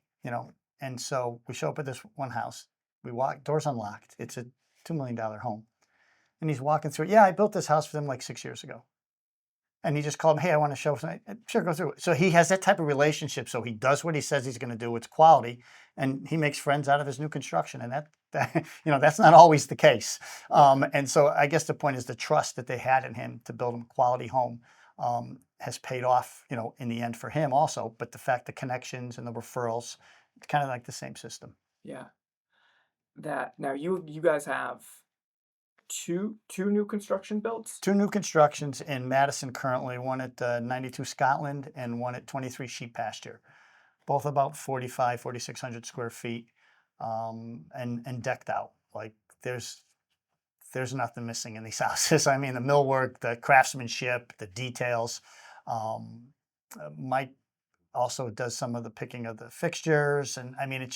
and so we show up at this one house. We walk, doors unlocked. It's a $2 million home. And he's walking through, "Yeah, I built this house for them like 6 years ago." And he just called me, "Hey, I want to show something." Sure, go through it. So he has that type of relationship. So he does what he says he's going to do. It's quality, and he makes friends out of his new construction. And that that's not always the case. And so I guess the point is the trust that they had in him to build him a quality home has paid off, in the end for him also. But the fact, the connections and the referrals, it's kind of like the same system. Yeah. That now you guys have two new construction builds. 2 new constructions in Madison currently, one at 92 Scotland and one at 23 Sheep Pasture. Both about 4,600 square feet, and decked out. Like there's nothing missing in these houses. I mean, the millwork, the craftsmanship, the details. Mike also does some of the picking of the fixtures, and I mean,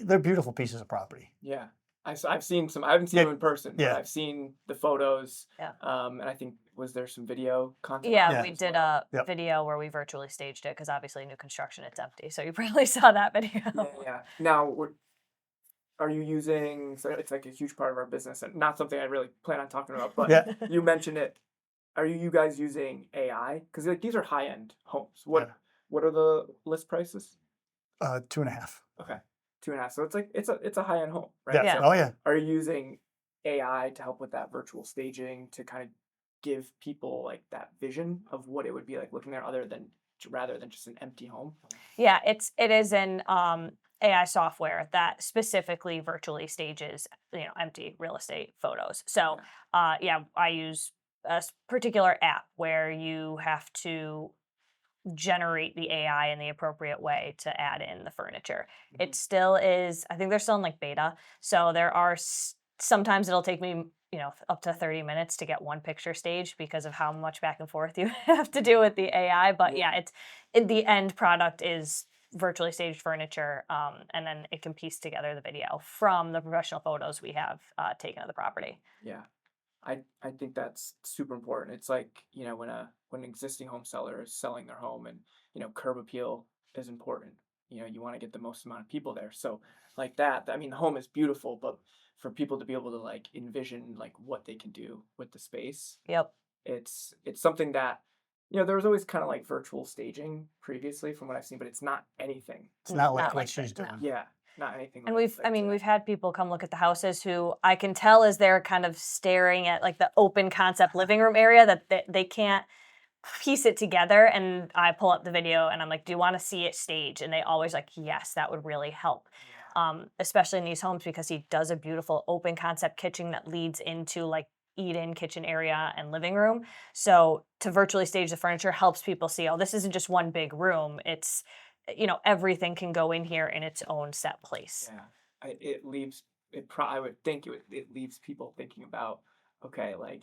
they're beautiful pieces of property. Yeah. I've seen some. I haven't seen Yeah. them in person, Yeah. but I've seen the photos. Yeah. And I think was there some video content? Yeah, Yeah. we did a Yep. video where we virtually staged it because obviously new construction, it's empty. So you probably saw that video. Yeah. Now, are you using? So it's like a huge part of our business, and not something I really plan on talking about. But Yeah. you mentioned it are you guys using AI? Because like these are high end homes. Yeah. What are the list prices? 2.5. Okay, 2.5. So it's like it's a high end home, right? Yeah. Yeah. So Oh yeah. are you using AI to help with that virtual staging to kind of give people like that vision of what it would be like looking there, rather than just an empty home? Yeah, it is an AI software that specifically virtually stages, empty real estate photos. So yeah, I use a particular app where you have to generate the AI in the appropriate way to add in the furniture. It still is, I think they're still in like beta. So there are sometimes it'll take me, up to 30 minutes to get one picture staged because of how much back and forth you have to do with the AI. But yeah, the end product is virtually staged furniture. And then it can piece together the video from the professional photos we have taken of the property. Yeah. I think that's super important. It's like, when an existing home seller is selling their home and, curb appeal is important. You want to get the most amount of people there. So like that, I mean, the home is beautiful, but for people to be able to like envision like what they can do with the space, Yep. it's something that, there was always kind of like virtual staging previously from what I've seen, but it's not anything. It's not like Not what like she's this, no. doing. Yeah, not anything And like I mean, today. we've had people come look at the houses who I can tell as they're kind of staring at like the open concept living room area that they can't piece it together. And I pull up the video and I'm like, do you want to see it staged? And they always like, yes, that would really help. Especially in these homes because he does a beautiful open concept kitchen that leads into like eat-in kitchen area and living room. So to virtually stage the furniture helps people see, oh, this isn't just one big room. It's, everything can go in here in its own set place. Yeah, it leaves I would think it leaves people thinking about, okay, like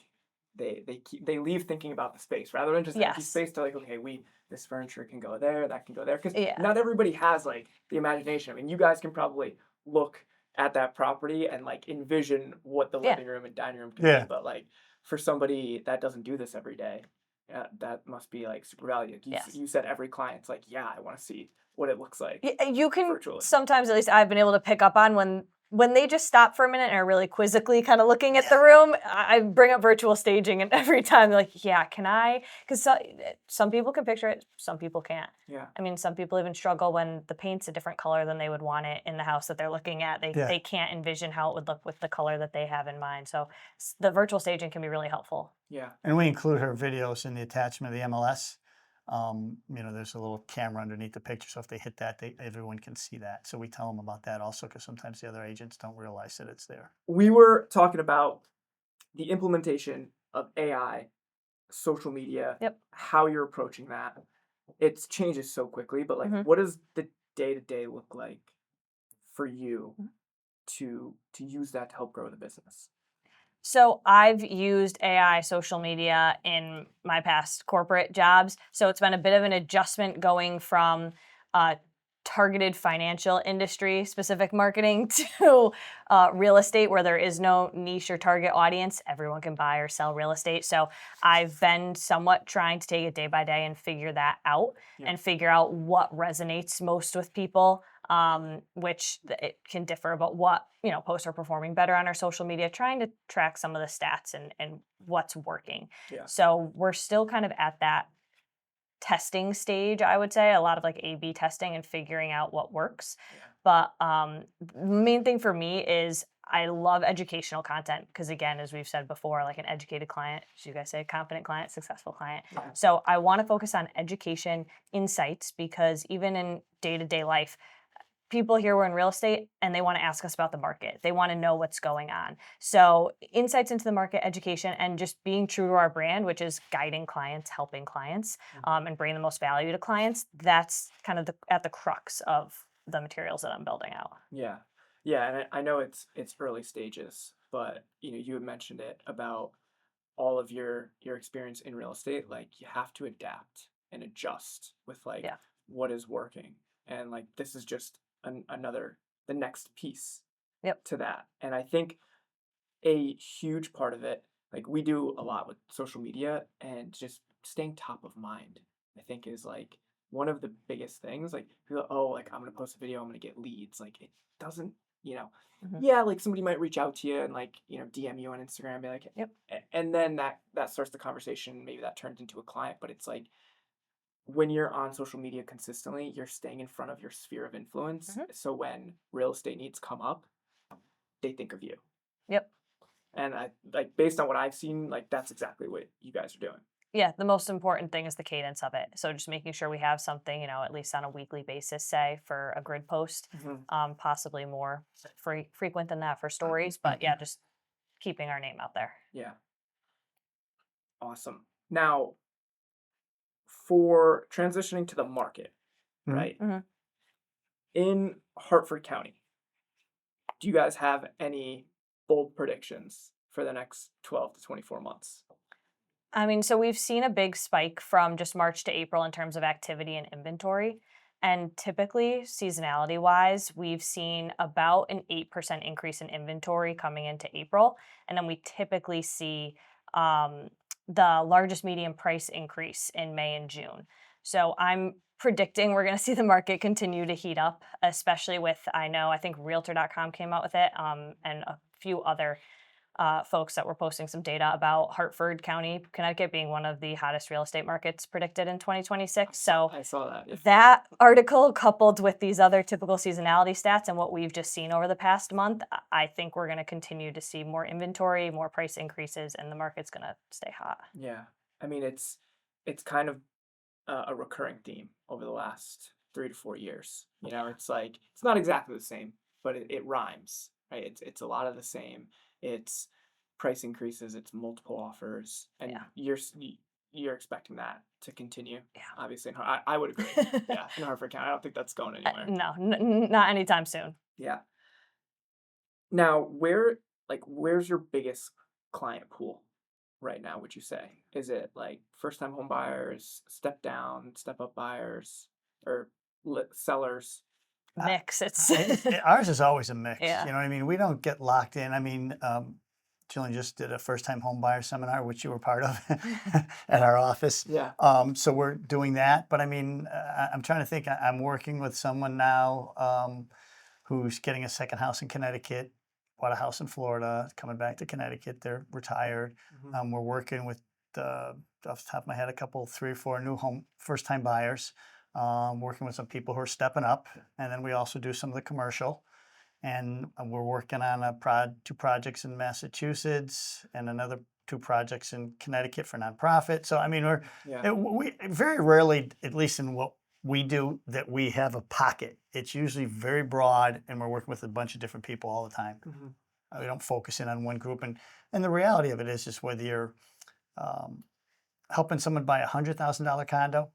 they leave thinking about the space rather than just empty Yes. space. To like, okay, this furniture can go there, that can go there, because Yeah. not everybody has like the imagination. I mean, you guys can probably look at that property and like envision what the Yeah. living room and dining room can Yeah. be, but like for somebody that doesn't do this every day, that must be like super valuable. Yes. You said every client's like, yeah, I want to see what it looks like You can virtually. sometimes, at least I've been able to pick up on when they just stop for a minute and are really quizzically kind of looking at the room. I bring up virtual staging, and every time they're like, "Yeah, can I?" Because some people can picture it, some people can't. Yeah. I mean, some people even struggle when the paint's a different color than they would want it in the house that they're looking at. Yeah. They can't envision how it would look with the color that they have in mind. So the virtual staging can be really helpful. Yeah. And we include her videos in the attachment of the MLS. There's a little camera underneath the picture, so if they hit that, everyone can see that. So we tell them about that also, because sometimes the other agents don't realize that it's there. We were talking about the implementation of AI, social media, Yep. how you're approaching that. It changes so quickly, but like, Mhm. what does the day to day look like for you to use that to help grow the business? So I've used AI social media in my past corporate jobs. So it's been a bit of an adjustment going from targeted financial industry specific marketing to real estate where there is no niche or target audience. Everyone can buy or sell real estate. So I've been somewhat trying to take it day by day and figure that out and figure out what resonates most with people. Which it can differ about what posts are performing better on our social media, trying to track some of the stats and what's working. Yeah. So we're still kind of at that testing stage, I would say, a lot of like A/B testing and figuring out what works. Yeah. But the main thing for me is I love educational content because, again, as we've said before, like an educated client, as you guys say, confident client, successful client. Yeah. So I want to focus on education, insights, because even in day-to-day life, people here we're in real estate and they want to ask us about the market. They want to know what's going on. So insights into the market, education, and just being true to our brand, which is guiding clients, helping clients, and bringing the most value to clients. That's kind of at the crux of the materials that I'm building out. Yeah. Yeah. And I know it's early stages, but you had mentioned it about all of your experience in real estate. Like you have to adapt and adjust with like Yeah. what is working. And like this is just the next piece Yep. to that. And I think a huge part of it, like we do a lot with social media and just staying top of mind, I think is like one of the biggest things. Like, people, oh, like I'm gonna post a video, I'm gonna get leads. Like it doesn't you know, Mhm. yeah, like somebody might reach out to you and like, DM you on Instagram and be like, Yep. and then that starts the conversation. Maybe that turns into a client, but it's like when you're on social media consistently, you're staying in front of your sphere of influence. Mhm. So when real estate needs come up, they think of you. Yep. And I like based on what I've seen, like that's exactly what you guys are doing. Yeah, the most important thing is the cadence of it. So just making sure we have something, at least on a weekly basis, say for a grid post, Mhm. possibly more frequent than that for stories. But yeah, just keeping our name out there. Yeah. Awesome. Now, for transitioning to the market, Mhm. right? Mhm. In Hartford County, do you guys have any bold predictions for the next 12 to 24 months? I mean, so we've seen a big spike from just March to April in terms of activity and inventory. And typically, seasonality wise, we've seen about an 8% increase in inventory coming into April. And then we typically see um, the largest median price increase in May and June. So I'm predicting we're going to see the market continue to heat up, especially with, I think Realtor.com came out with it, and a few other folks that were posting some data about Hartford County, Connecticut being one of the hottest real estate markets predicted in 2026. So I saw that. Yeah. that article coupled with these other typical seasonality stats and what we've just seen over the past month, I think we're going to continue to see more inventory, more price increases, and the market's going to stay hot. Yeah. I mean, it's kind of a recurring theme over the last 3 to 4 years. It's like it's not exactly the same, but it rhymes, right? It's a lot of the same. It's price increases, it's multiple offers, and Yeah. you're expecting that to continue. Yeah. Obviously, I would agree. Yeah, in Hartford County, I don't think that's going anywhere. No, not anytime soon. Yeah. Now, where's your biggest client pool right now, would you say? Is it like first time home buyers, step down, step up buyers, or sellers? Mix. It's Ours is always a mix. Yeah. You know what I mean? We don't get locked in. I mean, Julian just did a first-time home buyer seminar, which you were part of at our office. Yeah. So we're doing that. But I mean, I'm trying to think. I'm working with someone now who's getting a second house in Connecticut, bought a house in Florida, coming back to Connecticut. They're retired. Mhm. We're working with, off the top of my head, a couple, 3 or 4 new home first-time buyers. Working with some people who are stepping up, and then we also do some of the commercial. And we're working on 2 projects in Massachusetts and another 2 projects in Connecticut for nonprofit. So I mean, Yeah. we very rarely, at least in what we do, that we have a pocket. It's usually very broad, and we're working with a bunch of different people all the time. Mhm. We don't focus in on one group. And the reality of it is whether you're helping someone buy $100,000 condo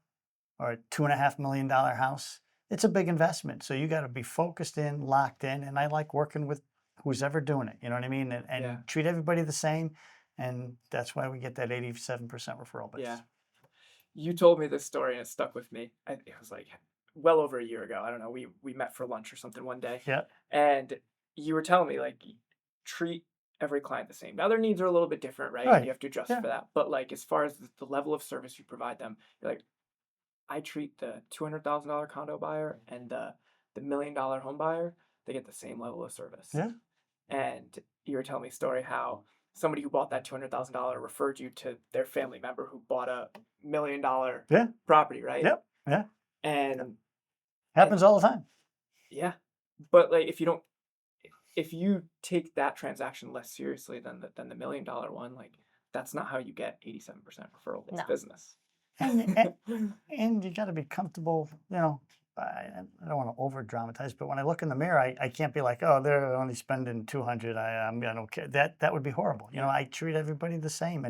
or a $2.5 million house, it's a big investment. So you got to be focused in, locked in. And I like working with who's ever doing it. You know what I mean? And Yeah. treat everybody the same. And that's why we get that 87% referral base. Yeah. You told me this story and it stuck with me. It was like well over a year ago. I don't know. We met for lunch or something one day. Yeah. And you were telling me like treat every client the same. Now their needs are a little bit different, right? Right. You have to adjust Yeah. for that. But like as far as the level of service you provide them, you're like, I treat the $200,000 condo buyer and the $1 million home buyer, they get the same level of service. Yeah. And you were telling me a story how somebody who bought that $200,000 referred you to their family member who bought a $1 million Yeah. property, right? Yep. Yeah. And Happens all the time. yeah, but like if you take that transaction less seriously than the $1 million one, like that's not how you get 87% referral based No. business. And you got to be comfortable, I don't want to over dramatize, but when I look in the mirror, I can't be like, oh, they're only spending 200. I don't care. That would be horrible. Yeah. I treat everybody the same,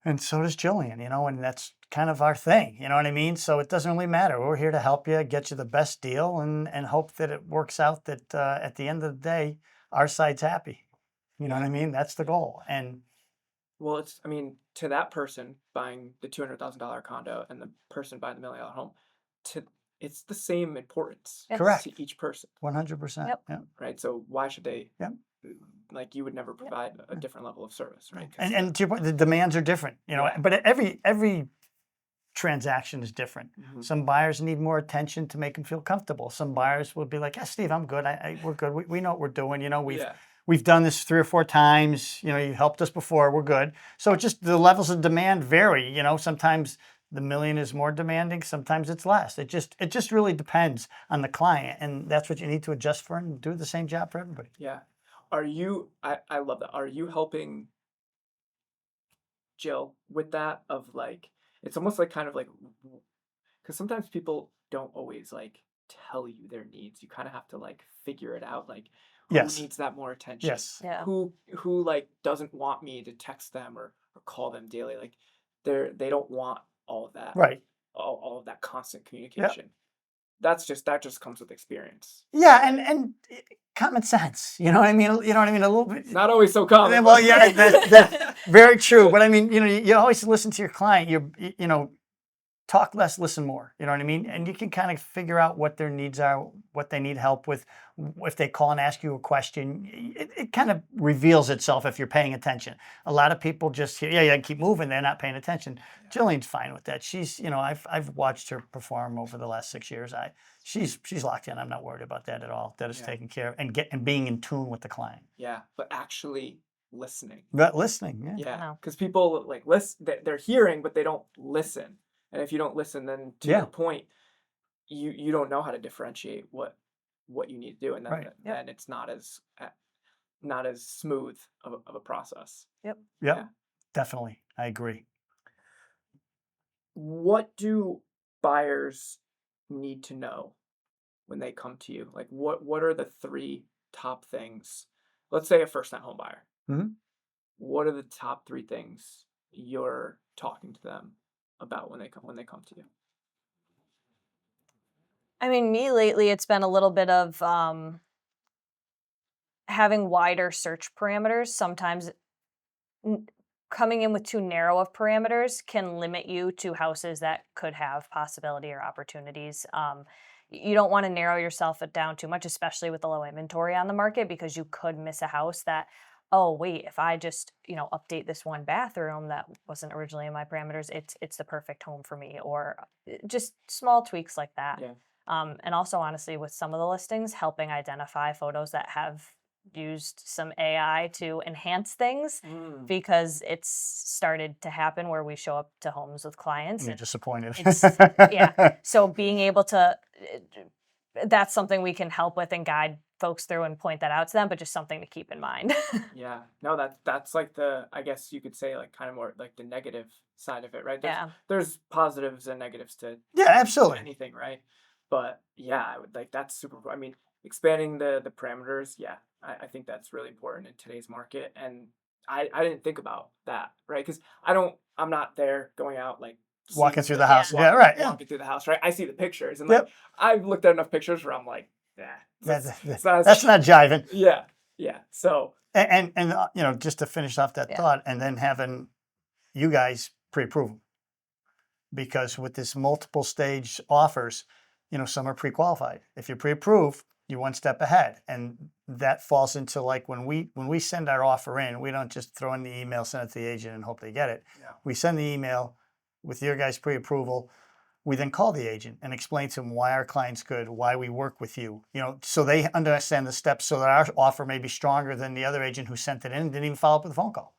and so does Jillian, and that's kind of our thing. You know what I mean? So it doesn't really matter. We're here to help you, get you the best deal, and hope that it works out that at the end of the day, our side's happy. You know what I mean? That's the goal. And Well, to that person buying the $200,000 condo and the person buying the $1 million home, it's the same importance. Yes. Correct. To each person, 100%. Yep. Yeah. right? So why should they? Yep. Like you would never provide a different level of service, right? And to your point, the demands are different, Yeah. But every transaction is different. Mhm. Some buyers need more attention to make them feel comfortable. Some buyers will be like, "Yeah, Steve, I'm good. We're good. We know what we're doing. You know, Yeah. we've done this 3 or 4 times. You know, you helped us before. We're good." So it just the levels of demand vary. You know, sometimes the million is more demanding. Sometimes it's less. It just really depends on the client, and that's what you need to adjust for and do the same job for everybody. Yeah. I love that. Are you helping Jill with that of like, it's almost like kind of like, because sometimes people don't always like tell you their needs. You kind of have to like figure it out. Like, who Yes. needs that more attention? Yes. Yeah. Who like doesn't want me to text them or call them daily? Like, they don't want all of that, Right. all of that constant communication. That just comes with experience. Yeah, and common sense. You know what I mean? You know what I mean? A little bit. Not always so common. Well, yeah, that's very true. But I mean, you know, you always listen to your client. You know, talk less, listen more. You know what I mean? And you can kind of figure out what their needs are, what they need help with. If they call and ask you a question, it kind of reveals itself if you're paying attention. A lot of people just hear, yeah, keep moving. They're not paying attention. Jillian's fine with that. She's, you know, I've watched her perform over the last 6 years. She's locked in. I'm not worried about that at all. That is Yeah. taken care of and being in tune with the client. Yeah, but actually listening. But listening, yeah. Yeah, know. because people like listen, they're hearing, but they don't listen. And if you don't listen, then to Yeah. your point, you don't know how to differentiate what you need to do, and then Right. then it's not as smooth of a process. Yep. Yep. Yeah. Definitely. I agree. What do buyers need to know when they come to you? Like, what are the 3 top things? Let's say a first-time home buyer. Mhm. What are the top 3 things you're talking to them about when they come to you? I mean, me lately, it's been a little bit of having wider search parameters. Sometimes n- coming in with too narrow of parameters can limit you to houses that could have possibility or opportunities. You don't want to narrow yourself down too much, especially with the low inventory on the market, because you could miss a house that, oh wait, if I just update this one bathroom that wasn't originally in my parameters, it's the perfect home for me, or just small tweaks like that. Yeah. And also, honestly, with some of the listings, helping identify photos that have used some AI to enhance things, Mm. because it's started to happen where we show up to homes with clients. And you're And disappointed. yeah. So being able to, that's something we can help with and guide folks through and point that out to them, but just something to keep in mind. Yeah. No, that's like I guess you could say like kind of more like the negative side of it, right? Yeah. There's positives and negatives to Yeah, absolutely. anything, right? But yeah, I would like that's super. I mean, expanding the parameters, yeah, I think that's really important in today's market. And I didn't think about that, right? Because I'm not there going out like Walking seeing through the house. Yeah, right. Yeah. walking through the house, right? I see the pictures, and like Yep. I've looked at enough pictures where I'm like, yeah, it's not as, That's not jiving. yeah, yeah. So And you know, just to finish off that Yeah. thought, and then having you guys pre-approve them. Because with this multiple stage offers, you know, some are pre-qualified. If you're pre-approved, you're one step ahead. And that falls into like when we send our offer in, we don't just throw in the email, send it to the agent and hope they get it. Yeah. We send the email with your guys' pre-approval. We then call the agent and explain to them why our client's good, why we work with you, you know, so they understand the steps so that our offer may be stronger than the other agent who sent it in and didn't even follow up with a phone call.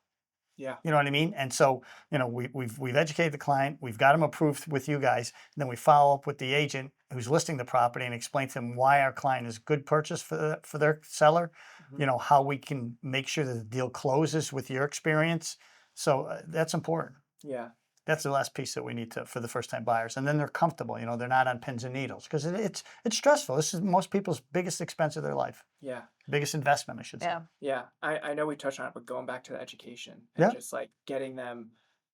yeah, You know what I mean? And so, you know, we've educated the client, we've got them approved with you guys, and then we follow up with the agent who's listing the property and explain to them why our client is a good purchase for their seller. Mhm. You know, how we can make sure that the deal closes with your experience. So that's important. yeah, That's the last piece that we need to for the first time buyers, and then they're comfortable. You know, they're not on pins and needles because it's stressful. This is most people's biggest expense of their life, yeah. biggest investment, I should say. Yeah. Yeah, I know we touched on it, but going back to the education and Yeah. just like getting them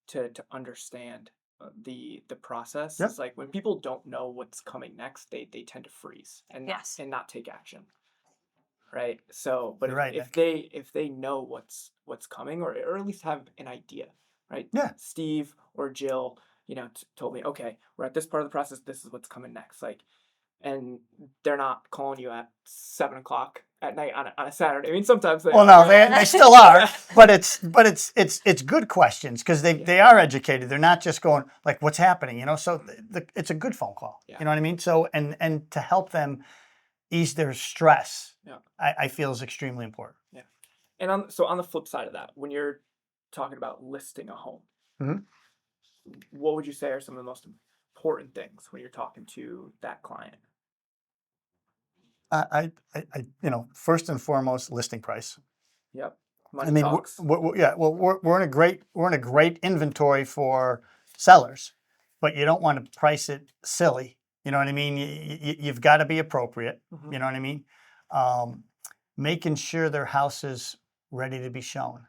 to understand the process. Yep. It's like when people don't know what's coming next, they tend to freeze and Yes. not take action, right? So, but You're right, if Nick. they know what's coming, or at least have an idea, right? Yeah. Steve or Jill, told me, okay, we're at this part of the process. This is what's coming next. Like, and they're not calling you at 7 o'clock at night on a Saturday. I mean, sometimes they Well, are, no, right? they still are, but it's good questions because they are educated. They're not just going like, "What's happening?" So it's a good phone call. Yeah. You know what I mean? So and to help them ease their stress, Yeah. I feel is extremely important. Yeah. And on the flip side of that, when you're talking about listing a home, Mhm. what would you say are some of the most important things when you're talking to that client? First and foremost, listing price. Yep. I Money mean, talks. yeah, well, we're in a great inventory for sellers, but you don't want to price it silly. You know what I mean? You've got to be appropriate. Mhm. You know what I mean? Um, Making sure their house is ready to be shown.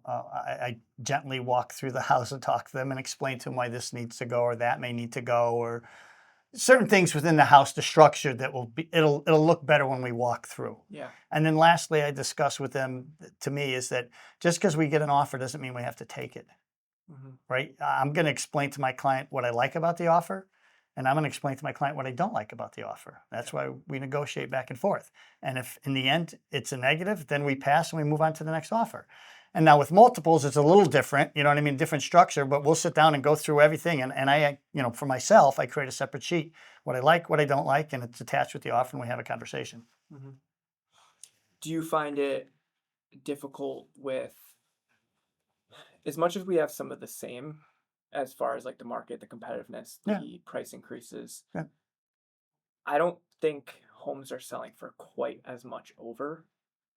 I gently walk through the house and talk to them and explain to them why this needs to go or that may need to go, or certain things within the house, the structure that it'll look better when we walk through. Yeah. And then lastly, I discuss with them, to me, is that just because we get an offer doesn't mean we have to take it, Mhm. right? I'm going to explain to my client what I like about the offer, and I'm going to explain to my client what I don't like about the offer. That's why we negotiate back and forth. And if in the end it's a negative, then we pass and we move on to the next offer. And now with multiples, it's a little different, you know what I mean? Different structure, but we'll sit down and go through everything. And I, for myself, I create a separate sheet, what I like, what I don't like, and it's attached with the offer and we have a conversation. Mhm. Do you find it difficult with, as much as we have some of the same as far as like the market, the competitiveness, Yeah. the price increases? Yeah. I don't think homes are selling for quite as much over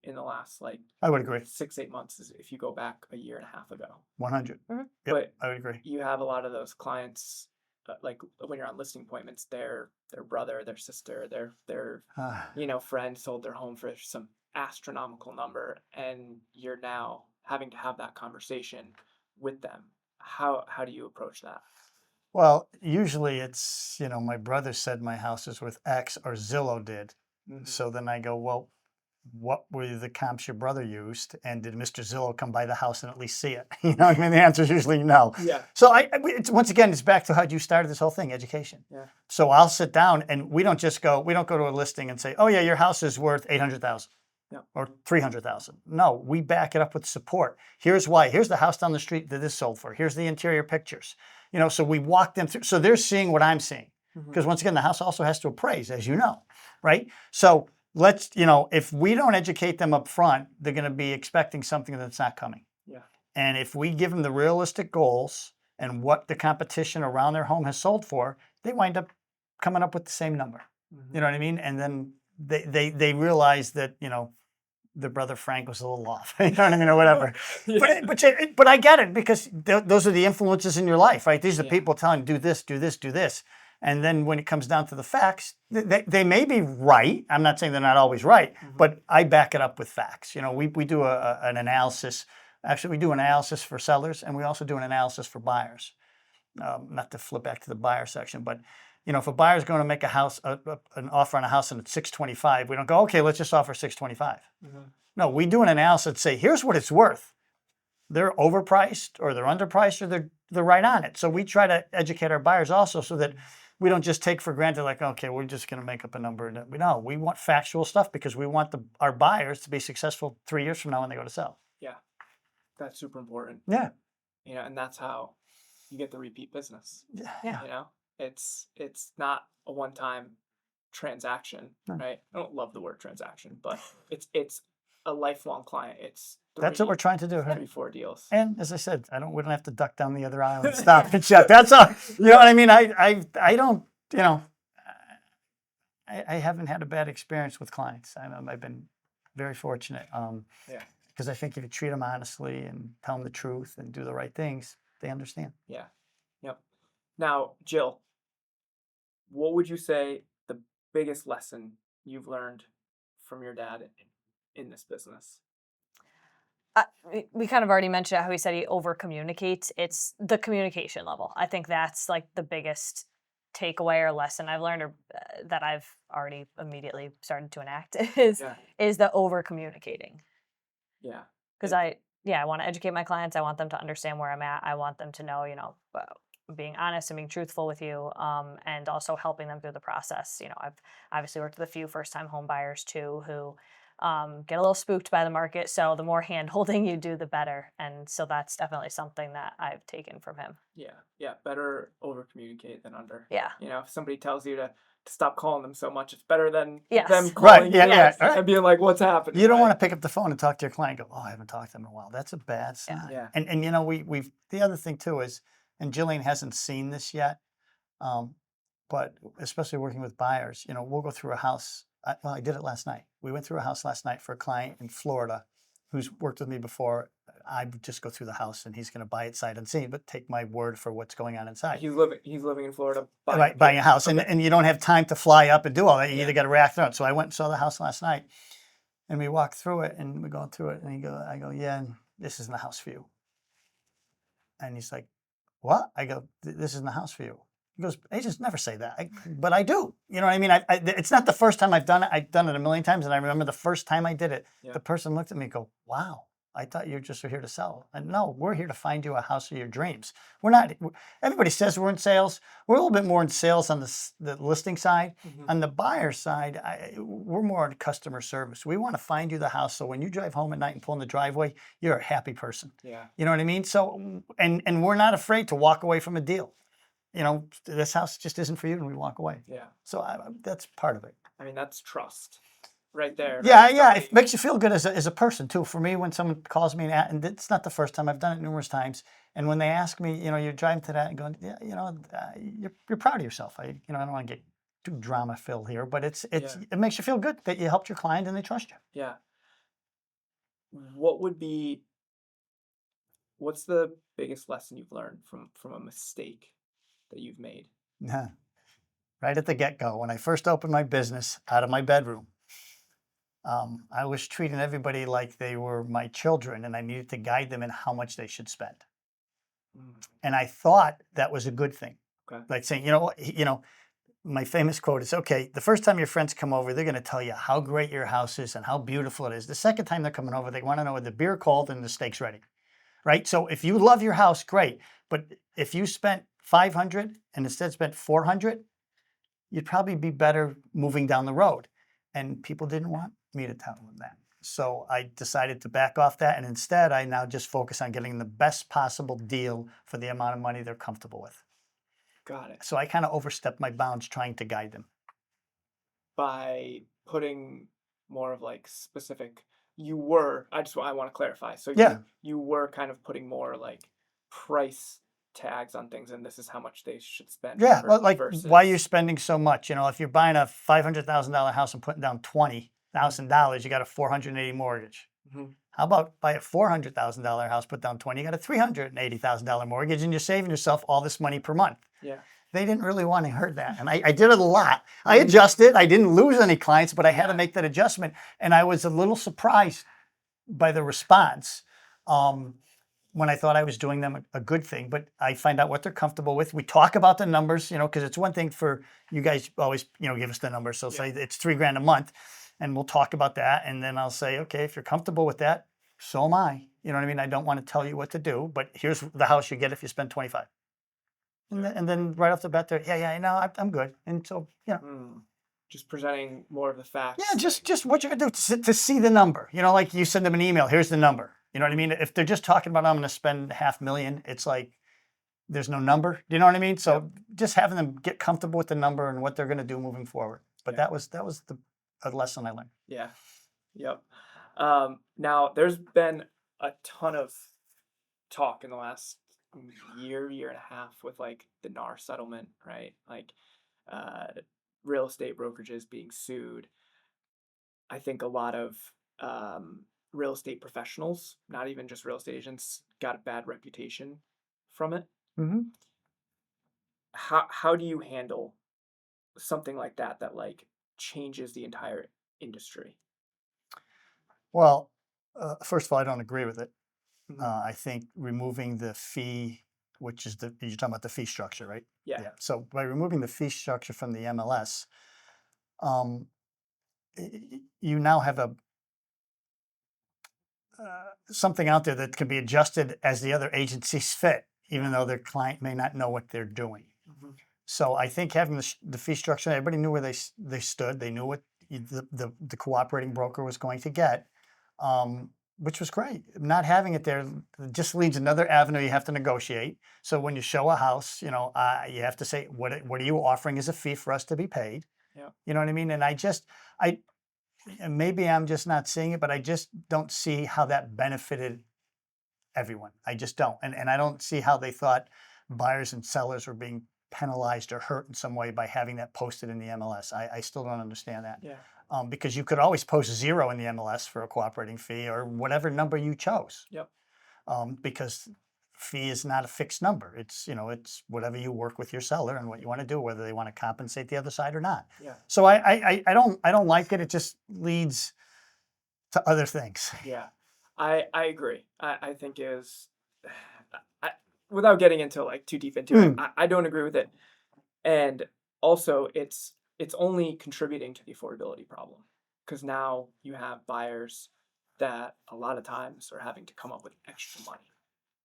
in the last like I would agree. 6-8 months as if you go back a year and a half ago. 100. Mhm. Yep, But I would agree. you have a lot of those clients, like when you're on listing appointments, their brother, their sister, their friend sold their home for some astronomical number, and you're now having to have that conversation with them. How do you approach that? Well, usually it's, my brother said my house is worth X or Zillow did. Mhm. So then I go, well, what were the comps your brother used? And did Mr. Zillow come by the house and at least see it? You know what I mean? The answer is usually no. Yeah. So once again, it's back to how you started this whole thing, education. Yeah. So I'll sit down and we don't go to a listing and say, oh yeah, your house is worth 800,000. Yeah. Or 300,000. No, we back it up with support. Here's why. Here's the house down the street that this sold for. Here's the interior pictures. So we walk them through. So they're seeing what I'm seeing. Mhm. Because once again, the house also has to appraise, as you know, right? So let's, if we don't educate them up front, they're going to be expecting something that's not coming. Yeah. And if we give them the realistic goals and what the competition around their home has sold for, they wind up coming up with the same number. Mhm. You know what I mean? And then they realize that, the brother Frank was a little off, you know what I mean, or whatever. Yeah. But I get it because those are the influences in your life, right? These are the Yeah. people telling you, do this, do this, do this. And then when it comes down to the facts, they may be right. I'm not saying they're not always right, Mhm. but I back it up with facts. We do an analysis. Actually, we do an analysis for sellers and we also do an analysis for buyers. Not to flip back to the buyer section, but if a buyer is going to make an offer on a house and it's 625, we don't go, okay, let's just offer 625. Mhm. No, we do an analysis and say, here's what it's worth. They're overpriced or they're underpriced or they're right on it. So we try to educate our buyers also so that we don't just take for granted like, okay, we're just going to make up a number. No, we want factual stuff because we want our buyers to be successful 3 years from now when they go to sell. Yeah. That's super important. Yeah. And that's how you get the repeat business. Yeah. It's not a one-time transaction, No. right? I don't love the word transaction, but it's a lifelong client. It's That's what we're trying to do. Right? 3-4 deals. And as I said, we don't have to duck down the other aisle and stop and shut. That's all. You know what I mean? I don't, I haven't had a bad experience with clients. I've been very fortunate. Yeah. Because I think if you treat them honestly and tell them the truth and do the right things, they understand. Yeah. Yep. Now, Jill, what would you say the biggest lesson you've learned from your dad in this business? We kind of already mentioned how he said he over communicates. It's the communication level. I think that's like the biggest takeaway or lesson I've learned, or that I've already immediately started to enact is the over communicating. Yeah. Because I want to educate my clients. I want them to understand where I'm at. I want them to know, being honest and being truthful with you, and also helping them through the process. I've obviously worked with a few first-time home buyers too, who get a little spooked by the market. So the more hand holding you do, the better. And so that's definitely something that I've taken from him. Yeah. Better over communicate than under. Yeah. If somebody tells you to stop calling them so much, it's better than Yes. them Right, calling yeah, you yeah, and right. being like, "What's happening?" You don't want right? to pick up the phone and talk to your client and go, oh, I haven't talked to them in a while. That's a bad sign. Yeah. And we've the other thing too is, and Jillian hasn't seen this yet, but especially working with buyers, we'll go through a house. I did it last night. We went through a house last night for a client in Florida who's worked with me before. I would just go through the house and he's going to buy it sight unseen, but take my word for what's going on inside. He's living in Florida, Right, buying a house, Okay. and you don't have time to fly up and do all that. You Yeah. either got to react on it. So I went and saw the house last night, and we walked through it, and we're going through it, and I go, yeah, and this isn't the house for you. And he's like, what? I go, this isn't the house for you. He goes, agents never say that, but I do. You know what I mean? It's not the first time I've done it. I've done it a million times, and I remember the first time I did it, Yeah. the person looked at me and go, wow. I thought you just were here to sell. And no, we're here to find you a house of your dreams. We're not, everybody says we're in sales. We're a little bit more in sales on the listing side. Mhm. On the buyer side, we're more in customer service. We want to find you the house so when you drive home at night and pull in the driveway, you're a happy person. Yeah. You know what I mean? So, and we're not afraid to walk away from a deal. This house just isn't for you, and we walk away. Yeah. So that's part of it. I mean, that's trust right there. Yeah, right? yeah. Somebody- It makes you feel good as a person too. For me, when someone calls me and it's not the first time, I've done it numerous times. And when they ask me, you're driving to that and going, yeah, you're proud of yourself. I don't want to get too drama filled here, but it makes you feel good that you helped your client and they trust you. Yeah. What's the biggest lesson you've learned from a mistake that you've made? Yeah. Right at the get-go, when I first opened my business out of my bedroom, I was treating everybody like they were my children, and I needed to guide them in how much they should spend. And I thought that was a good thing. Okay. Like saying, my famous quote is, okay, the first time your friends come over, they're going to tell you how great your house is and how beautiful it is. The second time they're coming over, they want to know whether the beer cold and the steak's ready, right? So if you love your house, great. But if you spent $500 and instead spent $400, you'd probably be better moving down the road. And people didn't want me to tell them that. So I decided to back off that. And instead, I now just focus on getting the best possible deal for the amount of money they're comfortable with. Got it. So I kind of overstepped my bounds trying to guide them. By putting more of like specific, I want to clarify. So Yeah. you were kind of putting more like price tags on things, and this is how much they should spend. Yeah, well, like versus, why you're spending so much. If you're buying a $500,000 house and putting down $20,000, you got a $480 mortgage. Mhm. How about buy a $400,000 house, put down 20, you got a $380,000 mortgage, and you're saving yourself all this money per month. Yeah. They didn't really want to hear that, and I did it a lot. I adjusted. I didn't lose any clients, but I had to make that adjustment, and I was a little surprised by the response. When I thought I was doing them a good thing, but I find out what they're comfortable with. We talk about the numbers, because it's one thing for you guys always, give us the numbers. So say it's $3,000 a month, and we'll talk about that. And then I'll say, okay, if you're comfortable with that, so am I. You know what I mean? I don't want to tell you what to do, but here's the house you get if you spend 25. And then right off the bat, I'm good. And so, Just presenting more of the facts. Yeah, just what you're gonna do to see the number. Like you send them an email. Here's the number. You know what I mean? If they're just talking about I'm going to spend $500,000, it's like there's no number. Do you know what I mean? So just having them get comfortable with the number and what they're going to do moving forward. But that was a lesson I learned. Yeah. Yep. Now there's been a ton of talk in the last year and a half with like the NAR settlement, right? Like real estate brokerages being sued. I think a lot of real estate professionals, not even just real estate agents, got a bad reputation from it. Mm-hmm. How do you handle something like that like changes the entire industry? Well, first of all, I don't agree with it. Mhm. I think removing the fee, which is you're talking about the fee structure, right? Yeah. So by removing the fee structure from the MLS, you now have something out there that can be adjusted as the other agencies fit, even though their client may not know what they're doing. Mhm. So I think having the fee structure, everybody knew where they stood. They knew what the cooperating broker was going to get, which was great. Not having it there just leaves another avenue you have to negotiate. So when you show a house, you know, you have to say, what are you offering as a fee for us to be paid? Yeah. You know what I mean? And and maybe I'm just not seeing it, but I just don't see how that benefited everyone. I just don't. And I don't see how they thought buyers and sellers were being penalized or hurt in some way by having that posted in the MLS. I still don't understand that. Yeah. Because you could always post 0 in the MLS for a cooperating fee or whatever number you chose. Yep. Because fee is not a fixed number. It's, you know, it's whatever you work with your seller and what you want to do, whether they want to compensate the other side or not. Yeah. So I don't like it. It just leads to other things. Yeah. I agree. I think without getting into like too deep into it, I don't agree with it. And also it's only contributing to the affordability problem, because now you have buyers that a lot of times are having to come up with extra money,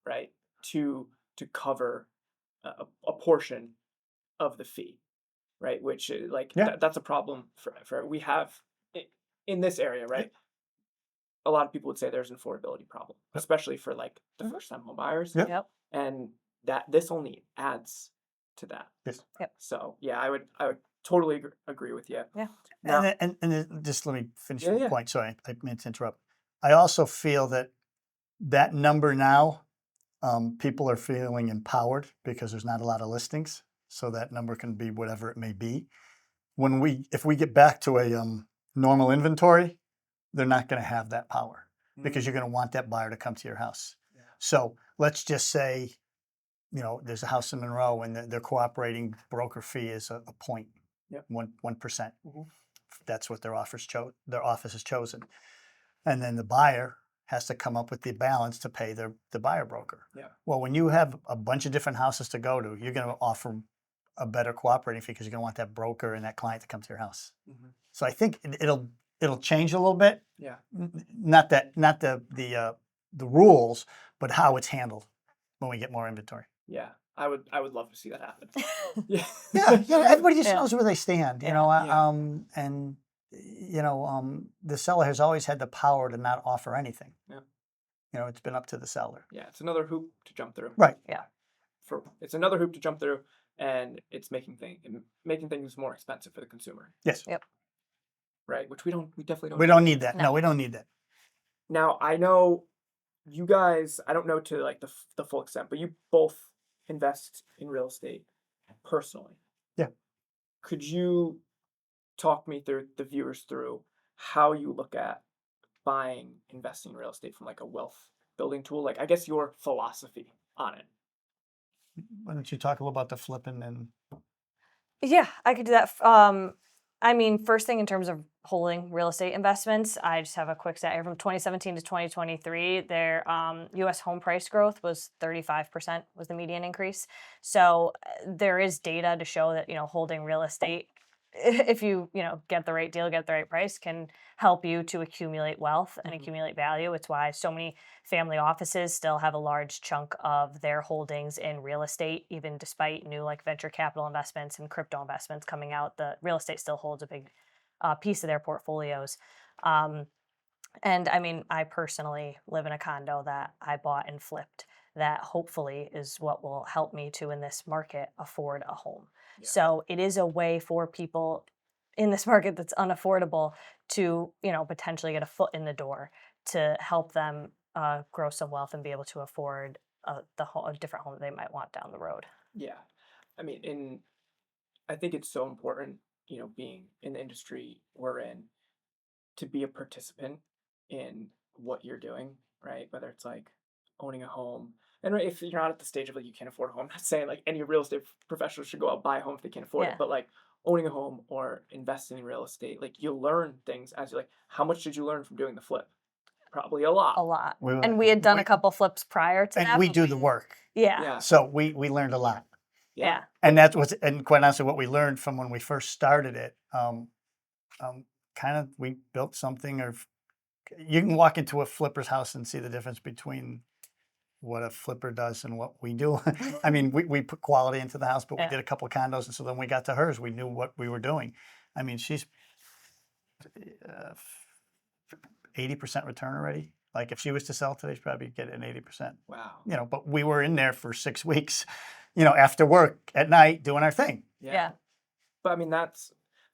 right, to cover a portion of the fee, right, which is like that's a problem for we have in this area, right. A lot of people would say there's an affordability problem, especially for like the first time home buyers. Yep. And that this only adds to that. Yes. Yep. So yeah, I would totally agree with you. Yeah. Now, And just let me finish Yeah, the yeah. point. Sorry, I meant to interrupt. I also feel that number now, people are feeling empowered because there's not a lot of listings. So that number can be whatever it may be. If we get back to a normal inventory, they're not going to have that power because you're going to want that buyer to come to your house. Yeah. So let's just say, you know, there's a house in Monroe and their cooperating broker fee is a point, Yep. 1%. Mhm. That's what their office has chosen. And then the buyer has to come up with the balance to pay the buyer broker. Yeah. Well, when you have a bunch of different houses to go to, you're going to offer a better cooperating fee because you're going to want that broker and that client to come to your house. Mhm. So I think it'll change a little bit. Yeah. Not the rules, but how it's handled when we get more inventory. Yeah. I would love to see that happen. Yeah. Yeah. Everybody just Yeah. knows where they stand, you Yeah. know. Yeah. And you know, the seller has always had the power to not offer anything. Yeah. You know, it's been up to the seller. Yeah. It's another hoop to jump through. Right. Yeah. It's another hoop to jump through, and it's making things more expensive for the consumer. Yes. Yep. Right. Which we definitely don't. We don't need that. No. No, we don't need that. Now, I know you guys, I don't know to like the full extent, but you both invest in real estate personally. Yeah. Could you talk the viewers through how you look at investing in real estate from like a wealth building tool? Like, I guess your philosophy on it. Why don't you talk a little about the flipping and Yeah, I could do that. I mean, first thing in terms of holding real estate investments, I just have a quick stat here. From 2017 to 2023, their U.S. home price growth was 35% was the median increase. So there is data to show that, you know, holding real estate, if you get the right deal, get the right price, can help you to accumulate wealth and accumulate value. It's why so many family offices still have a large chunk of their holdings in real estate, even despite new like venture capital investments and crypto investments coming out. The real estate still holds a big piece of their portfolios. And I mean, I personally live in a condo that I bought and flipped that hopefully is what will help me to, in this market, afford a home. Yeah. So it is a way for people in this market that's unaffordable to, potentially get a foot in the door to help them grow some wealth and be able to afford a different home that they might want down the road. Yeah. I mean, I think it's so important, being in the industry we're in, to be a participant in what you're doing, right? Whether it's like owning a home. And if you're not at the stage of like you can't afford a home, I'm not saying like any real estate professional should go out and buy a home if they can't afford it, but like owning a home or investing in real estate, like you'll learn things as you're like, how much did you learn from doing the flip? Probably a lot. A lot. And we had done a couple flips prior to that. And we do the work. Yeah. So we learned a lot. Yeah. And and quite honestly, what we learned from when we first started it, we built something, or you can walk into a flipper's house and see the difference between what a flipper does and what we do. I mean, we put quality into the house, but we did a couple of condos. And so then we got to hers, we knew what we were doing. I mean, she's 80% return already. Like if she was to sell today, she'd probably get an 80%. Wow. You know, but we were in there for 6 weeks, you know, after work at night doing our thing. Yeah. But I mean, that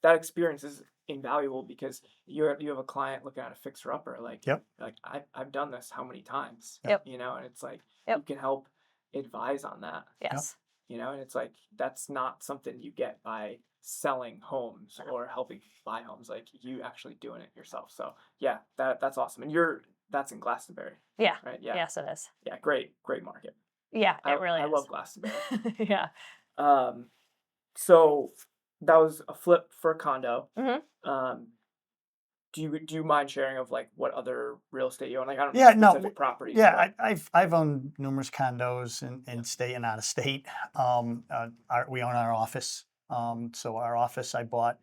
experience is invaluable because you have a client looking at a fixer upper. Like, Yep. like I've done this how many times? Yep. You know, and it's like Yep. you can help advise on that. Yes. You know, and it's like that's not something you get by selling homes or helping buy homes. Like you actually doing it yourself. So yeah, that's awesome. And that's in Glastonbury, Yeah. right? Yeah. Yes, it is. Yeah. Great market. Yeah, it really I is. love Glastonbury. Yeah. So that was a flip for a condo. Mm-hmm. Do you mind sharing of like what other real estate you own? Like I don't know Yeah, no, specific properties. Yeah, but- I've owned numerous condos in state and out of state. We own our office. So our office I bought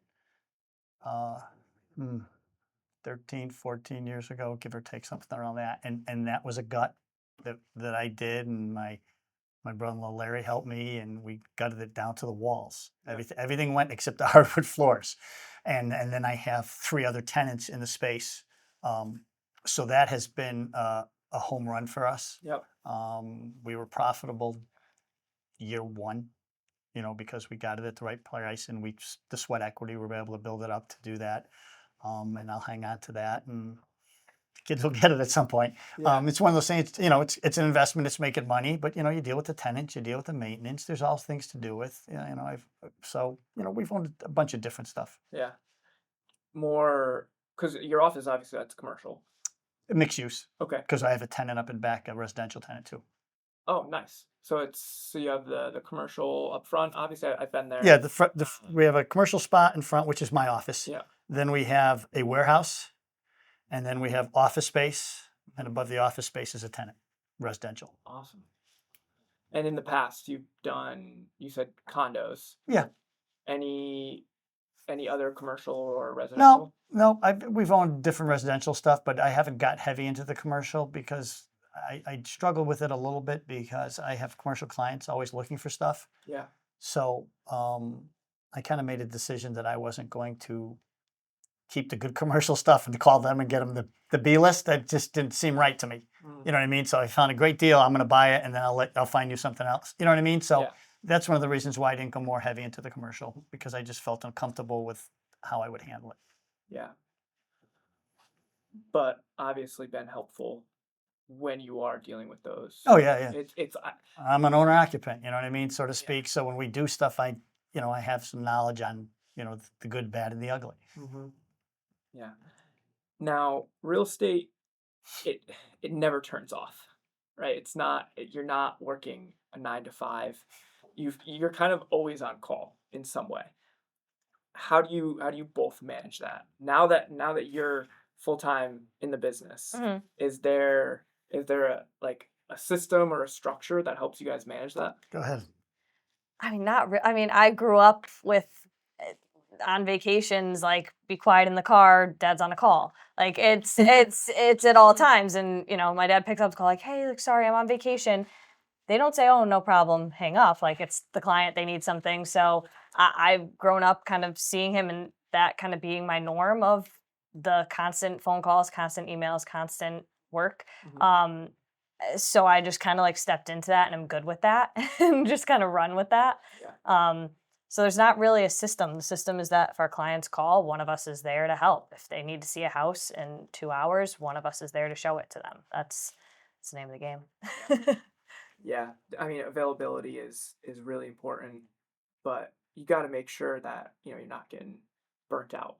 uh, 13, 14 years ago, give or take something around that. And that was a gut that I did, and my brother-in-law Larry helped me, and we gutted it down to the walls. Yeah. Everything went except the hardwood floors. And then I have 3 other tenants in the space. So that has been a home run for us. Yep. We were profitable year 1, you know, because we got it at the right price, and the sweat equity, we were able to build it up to do that. And I'll hang on to that, and kids will get it at some point. Yeah. It's one of those things, you know, it's an investment, it's making money, but you know, you deal with the tenants, you deal with the maintenance, there's all things to do with, you know, we've owned a bunch of different stuff. Yeah. More because your office obviously that's commercial. Mixed use, Okay. because I have a tenant up in back, a residential tenant too. Oh, nice. So you have the commercial up front. Obviously, I've been there. Yeah, we have a commercial spot in front, which is my office. Yeah. Then we have a warehouse, and then we have office space, and above the office space is a tenant, residential. Awesome. And in the past, you said condos. Yeah. Any other commercial or residential? No, we've owned different residential stuff, but I haven't got heavy into the commercial because I struggle with it a little bit because I have commercial clients always looking for stuff. Yeah. So I kind of made a decision that I wasn't going to keep the good commercial stuff and to call them and get them the B list. That just didn't seem right to me. You know what I mean? So I found a great deal. I'm going to buy it, and then I'll find you something else. You know what I mean? So Yeah. that's one of the reasons why I didn't go more heavy into the commercial, because I just felt uncomfortable with how I would handle it. Yeah. But obviously been helpful when you are dealing with those. Oh yeah. It's I'm an owner occupant, you know what I mean, so to speak. So when we do stuff, I have some knowledge on, the good, bad, and the ugly. Mm-hmm. Yeah. Now, real estate, it never turns off, right? You're not working a 9 to 5. You're kind of always on call in some way. How do you both manage that? Now that you're full time in the business, Mm-hmm. is there a system or a structure that helps you guys manage that? Go ahead. I mean, I grew up with on vacations, like be quiet in the car, dad's on a call. Like it's at all times. And my dad picks up the call like, hey, like, sorry, I'm on vacation. They don't say, oh, no problem, hang up. Like it's the client, they need something. So I've grown up kind of seeing him and that kind of being my norm of the constant phone calls, constant emails, constant work. Mhm. So I just kind of like stepped into that and I'm good with that and just kind of run with that. Yeah. So there's not really a system. The system is that if our clients call, one of us is there to help. If they need to see a house in 2 hours, one of us is there to show it to them. That's the name of the game. Yeah, I mean availability is really important, but you got to make sure that you're not getting burnt out.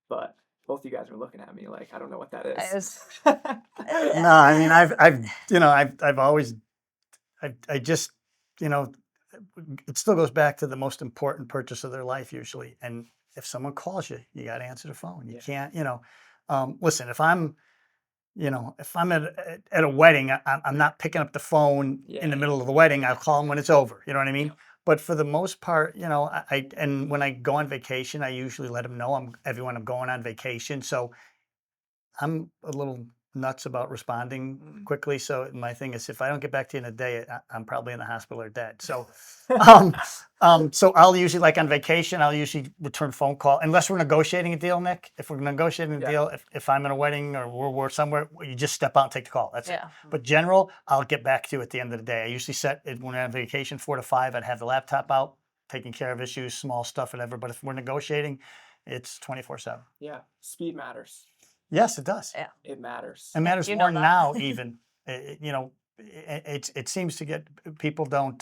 But both you guys are looking at me like I don't know what that is. No, I mean I've always I just it still goes back to the most important purchase of their life usually. And if someone calls you, you got to answer the phone. You can't listen. If I'm at a wedding, I'm not picking up the phone in the middle of the wedding. I'll call them when it's over. You know what I mean? Yeah. But for the most part, and when I go on vacation, I usually let them know I'm going on vacation. So I'm a little nuts about responding quickly. So my thing is, if I don't get back to you in a day, I'm probably in the hospital or dead. So, so I'll usually, like on vacation, I'll usually return phone call unless we're negotiating a deal, Nick. If we're negotiating a deal, if I'm in a wedding or we're somewhere, you just step out and take the call. That's it. But general, I'll get back to you at the end of the day. I usually set it when I'm on vacation 4 to 5. I'd have the laptop out, taking care of issues, small stuff, whatever. But if we're negotiating, it's 24/7. Yeah, speed matters. Yes, it does. Yeah. It matters. It matters You know more that. now, even. It seems to get people don't.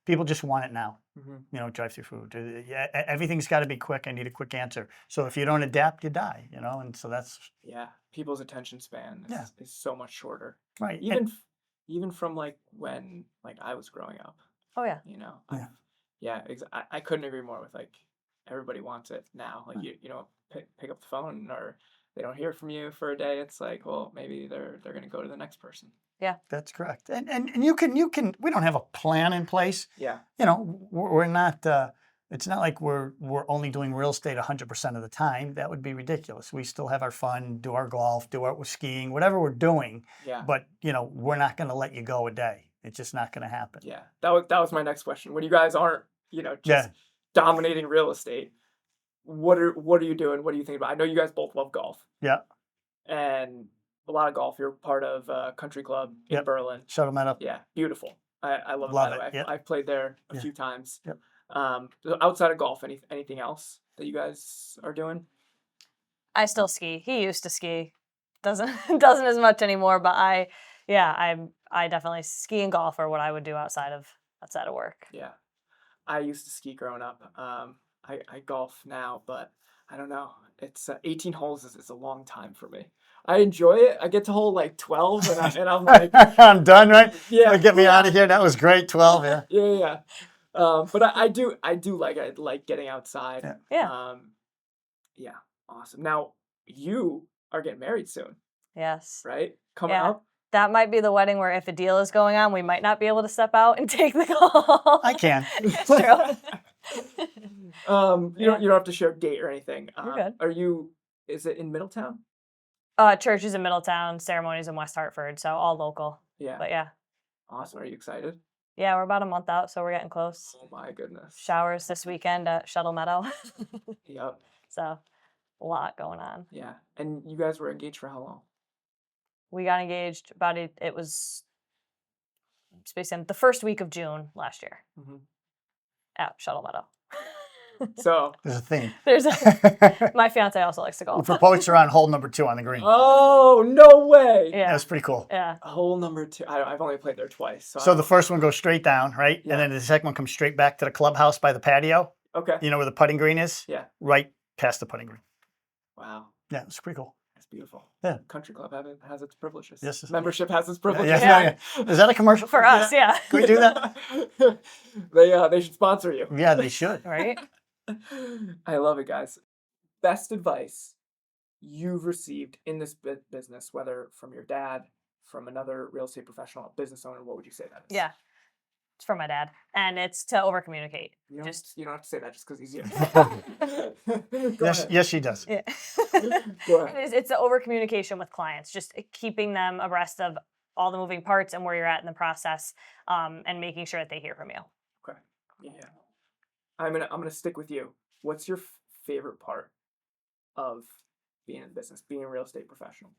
People just want it now. Drive-through food. Everything's got to be quick. I need a quick answer. So if you don't adapt, you die. And so that's people's attention span is so much shorter. right. Even from like when I was growing up. Oh yeah. I couldn't agree more with like everybody wants it now. Like you know, pick up the phone or they don't hear from you for a day. It's like, well, maybe they're gonna go to the next person. Yeah, that's correct. And you can. We don't have a plan in place. Yeah. We're not. It's not like we're only doing real estate 100% of the time. That would be ridiculous. We still have our fun, do our golf, do our skiing, whatever we're doing. Yeah. But we're not going to let you go a day. It's just not going to happen. Yeah. That was my next question. When you guys aren't just dominating real estate, what are you doing? What do you think about? I know you guys both love golf. Yeah. And a lot of golf. You're part of a country club in Berlin. Shuttle Meadow. Yeah, beautiful. I love it. I've played there a few times. Yep. So outside of golf, anything else that you guys are doing? I still ski. He used to ski. Doesn't as much anymore, but I definitely ski and golf are what I would do outside of work. Yeah. I used to ski growing up. I golf now, but I don't know. It's 18 holes is a long time for me. I enjoy it. I get to hole like 12 and I'm like I'm done, right? Yeah. Get me out of here. That was great. 12, yeah. Yeah. But I do like getting outside. Yeah. Yeah. Awesome. Now you are getting married soon. Yes. Right? Coming up. That might be the wedding where if a deal is going on, we might not be able to step out and take the call. I can. It's true. You don't have to share a date or anything. You're good. Is it in Middletown? Church is in Middletown, ceremonies in West Hartford, so all local. Yeah. But yeah. Awesome. Are you excited? Yeah, we're about a month out, so we're getting close. Oh my goodness. Showers this weekend at Shuttle Meadow. Yep. So a lot going on. Yeah. And you guys were engaged for how long? We got engaged it was the first week of June last year at Shuttle Meadow. So there's a theme. My fiance also likes to golf. We proposed her on hole number 2 on the green. Oh, no way. Yeah. That was pretty cool. Yeah. Hole number 2. I've only played there twice. So the first one goes straight down, right? Yeah. And then the second one comes straight back to the clubhouse by the patio. Okay. You know where the putting green is? Yeah. Right past the putting green. Wow. Yeah, it's pretty cool. That's beautiful. Yeah. Country club has its privileges. Yes. Membership has its privileges. Yeah. Is that a commercial For us? Yeah. Can we do that? They should sponsor you. Yeah, they should. Right? I love it, guys. Best advice you've received in this business, whether from your dad, from another real estate professional, a business owner, what would you say that is? Yeah. It's from my dad. And it's to over communicate. You don't have to say that just because he's here. Yes, she does. Yeah. Go ahead. It's the over communication with clients, just keeping them abreast of all the moving parts and where you're at in the process, and making sure that they hear from you. Okay. Yeah. I'm gonna stick with you. What's your favorite part of being in business, being a real estate professional?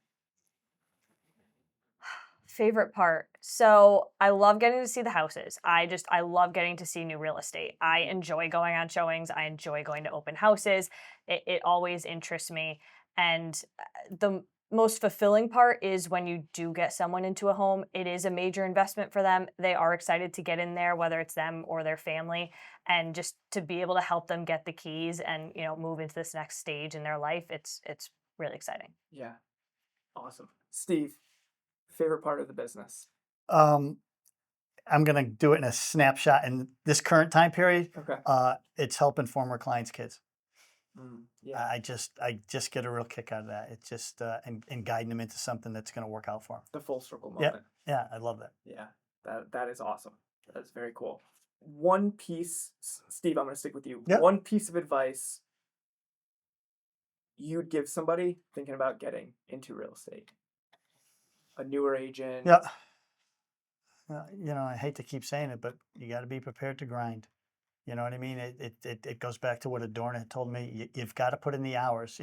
Favorite part. So I love getting to see the houses. I love getting to see new real estate. I enjoy going on showings. I enjoy going to open houses. It always interests me. And the most fulfilling part is when you do get someone into a home. It is a major investment for them. They are excited to get in there, whether it's them or their family, and just to be able to help them get the keys and move into this next stage in their life. It's really exciting. Yeah. Awesome. Steve, favorite part of the business? I'm gonna do it in a snapshot in this current time period. Okay. It's helping former clients' kids. Yeah. I just get a real kick out of that. It's just and guiding them into something that's going to work out for them. The full circle moment. Yeah, I love that. Yeah, that is awesome. That is very cool. One piece, Steve, I'm going to stick with you. Yep. One piece of advice you'd give somebody thinking about getting into real estate. a newer agent. Yeah. I hate to keep saying it, but you got to be prepared to grind. You know what I mean? It goes back to what Adorna had told me. You've got to put in the hours,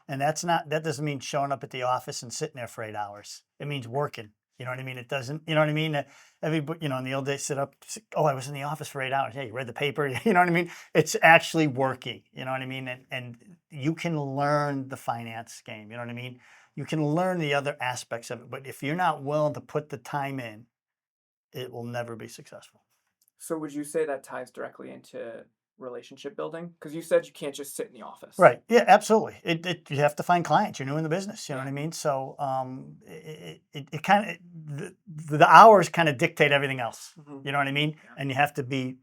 and that doesn't mean showing up at the office and sitting there for 8 hours. It means working. You know what I mean? It doesn't, you know what I mean? Everybody, in the old days, oh, I was in the office for 8 hours. Hey, you read the paper. You know what I mean? It's actually working. You know what I mean? And you can learn the finance game. You know what I mean? You can learn the other aspects of it. But if you're not willing to put the time in, it will never be successful. So would you say that ties directly into relationship building? Because you said you can't just sit in the office. Right. Yeah, absolutely. You have to find clients. You're new in the business. You know Yeah. what I mean? So it kind of the hours kind of dictate everything else. Mhm. You know what I mean? Yeah. And you have to be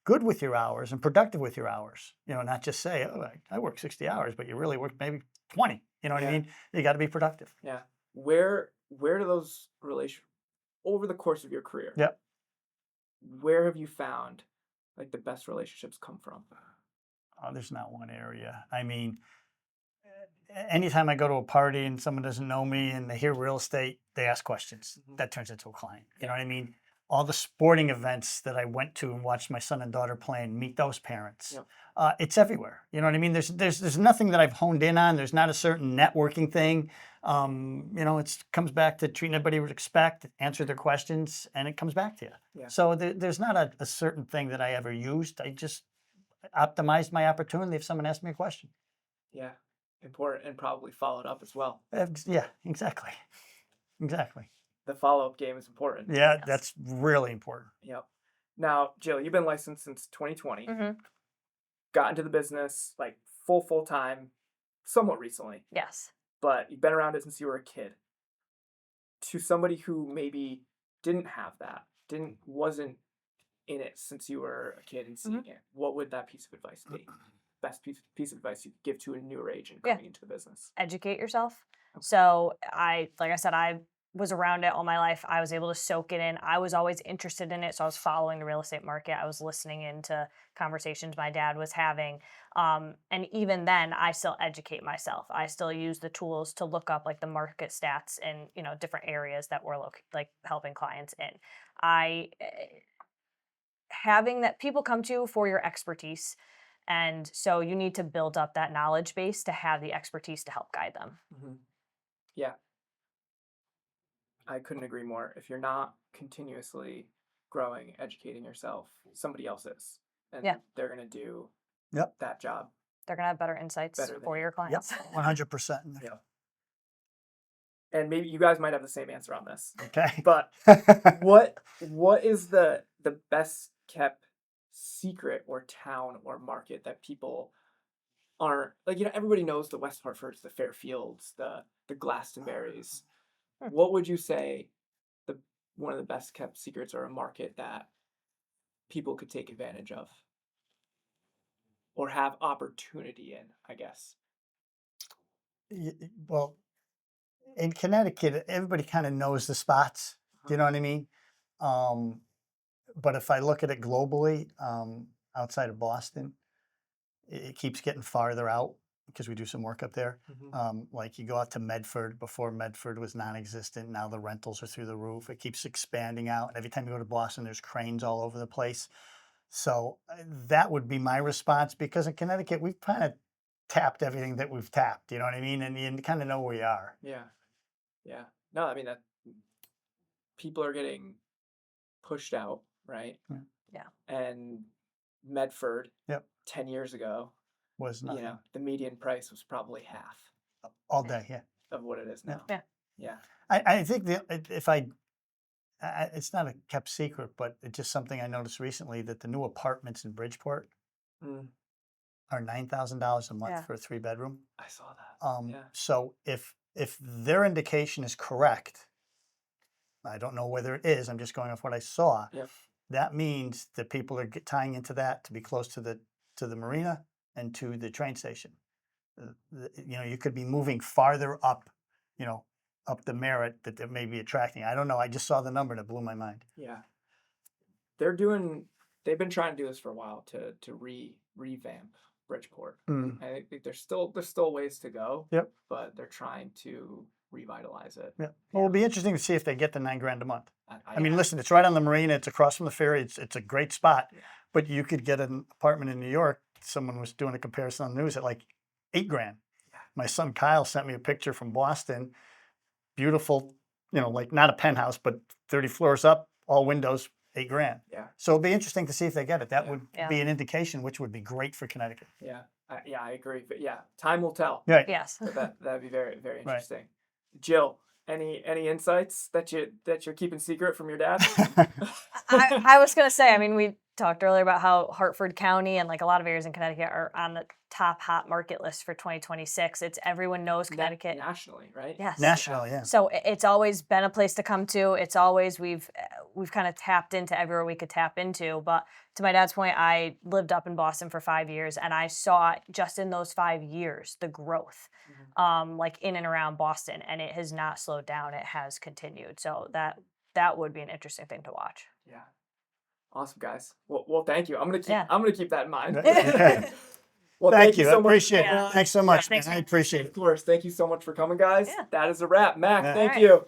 good with your hours and productive with your hours. Not just say, oh, I work 60 hours, but you really work maybe 20. You know what I Yeah. mean? You got to be productive. Yeah. Where do those over the course of your career? Yep. Where have you found like the best relationships come from? Oh, there's not one area. I mean, anytime I go to a party and someone doesn't know me and they hear real estate, they ask questions. Mhm. That turns into a client. You know what I mean? All the sporting events that I went to and watched my son and daughter play and meet those parents. Yep. It's everywhere. You know what I mean? There's nothing that I've honed in on. There's not a certain networking thing. It comes back to treating everybody with respect, answer their questions, and it comes back to you. Yeah. So there's not a certain thing that I ever used. I just optimized my opportunity if someone asked me a question. Yeah. Important, and probably followed up as well. Yeah, exactly. Exactly. The follow-up game is important. Yeah, Yes. that's really important. Yep. Now, Jill, you've been licensed since 2020. Mhm. Got into the business like full time somewhat recently, Yes. but you've been around it since you were a kid. To somebody who maybe didn't have that, wasn't in it since you were a kid and seeing it, what would that piece of advice be? Best piece of advice you could give to a newer agent Yeah. coming into the business? Educate yourself. Okay. So like I said, I was around it all my life. I was able to soak it in. I was always interested in it. So I was following the real estate market. I was listening into conversations my dad was having. And even then I still educate myself. I still use the tools to look up like the market stats in, different areas that we're like helping clients in. Having that people come to you for your expertise. And so you need to build up that knowledge base to have the expertise to help guide them. Mm-hmm. Yeah. I couldn't agree more. If you're not continuously growing, educating yourself, somebody else is. And Yeah. they're going to do Yep. that job. They're going to have better insights Better than for you. your Yep, clients. 100%. Yeah. And maybe you guys might have the same answer on this. Okay. But what is the best kept secret or town or market that people aren't like? Everybody knows the West Hartfords, the Fairfields, the Glastonburys. What would you say one of the best kept secrets or a market that people could take advantage of or have opportunity in, I guess? Well, in Connecticut, everybody kind of knows the spots. Do you know what I mean? But if I look at it globally, outside of Boston, it keeps getting farther out because we do some work up there. Like you go out to Medford. Before Medford was non-existent. Now the rentals are through the roof. It keeps expanding out. And every time you go to Boston, there's cranes all over the place. So that would be my response, because in Connecticut, we've kind of tapped everything that we've tapped. You know what I mean? And you kind of know where you are. Yeah. Yeah. No, I mean that people are getting pushed out, right? Yeah. And Medford, Yep. 10 years ago, Was nothing. the median price was probably half All day, yeah. of what it is now. Yeah. Yeah. I think it's not a kept secret, but it's just something I noticed recently, that the new apartments in Bridgeport Mm, are $9,000 a month Yeah. for a 3-bedroom. I saw that. Yeah. So if their indication is correct, I don't know whether it is, I'm just going off what I saw. Yep. That means that people are tying into that to be close to the marina and to the train station. You could be moving farther up, up the merit that they may be attracting. I don't know. I just saw the number and it blew my mind. Yeah. They've been trying to do this for a while to revamp Bridgeport. I think there's still ways to go. Yep. But they're trying to revitalize it. Yeah. Well, it'll be interesting to see if they get the $9,000 a month. I mean, yeah. listen, it's right on the Marina. It's across from the ferry. It's a great spot. Yeah. But you could get an apartment in New York. Someone was doing a comparison on the news at like $8,000. Yeah. My son Kyle sent me a picture from Boston. Beautiful, like not a penthouse, but 30 floors up, all windows, $8,000. Yeah. So it'd be interesting to see if they get it. That Yeah. would Yeah. be an indication, which would be great for Connecticut. Yeah. I agree. But yeah, time will tell. Right. Yes. But that'd be very, very Right. interesting. Jill, any insights that you're keeping secret from your dad? I was going to say, I mean, we talked earlier about how Hartford County and like a lot of areas in Connecticut are on the top hot market list for 2026. It's everyone knows Connecticut. Nationally, right? Yes. National, yeah. So it's always been a place to come to. It's always we've kind of tapped into everywhere we could tap into. But to my dad's point, I lived up in Boston for 5 years, and I saw just in those 5 years the growth, like in and around Boston, and it has not slowed down. It has continued. So that would be an interesting thing to watch. Yeah. Awesome, guys. Well, thank you. I'm gonna keep that in mind. Okay. Well, Thank you. so I much. appreciate Yeah. it. Thanks so much. thanks, man. I man. appreciate it. Of course. Thank you so much for coming, guys. Yeah. That is a wrap. Mac, Yeah. thank All right. you.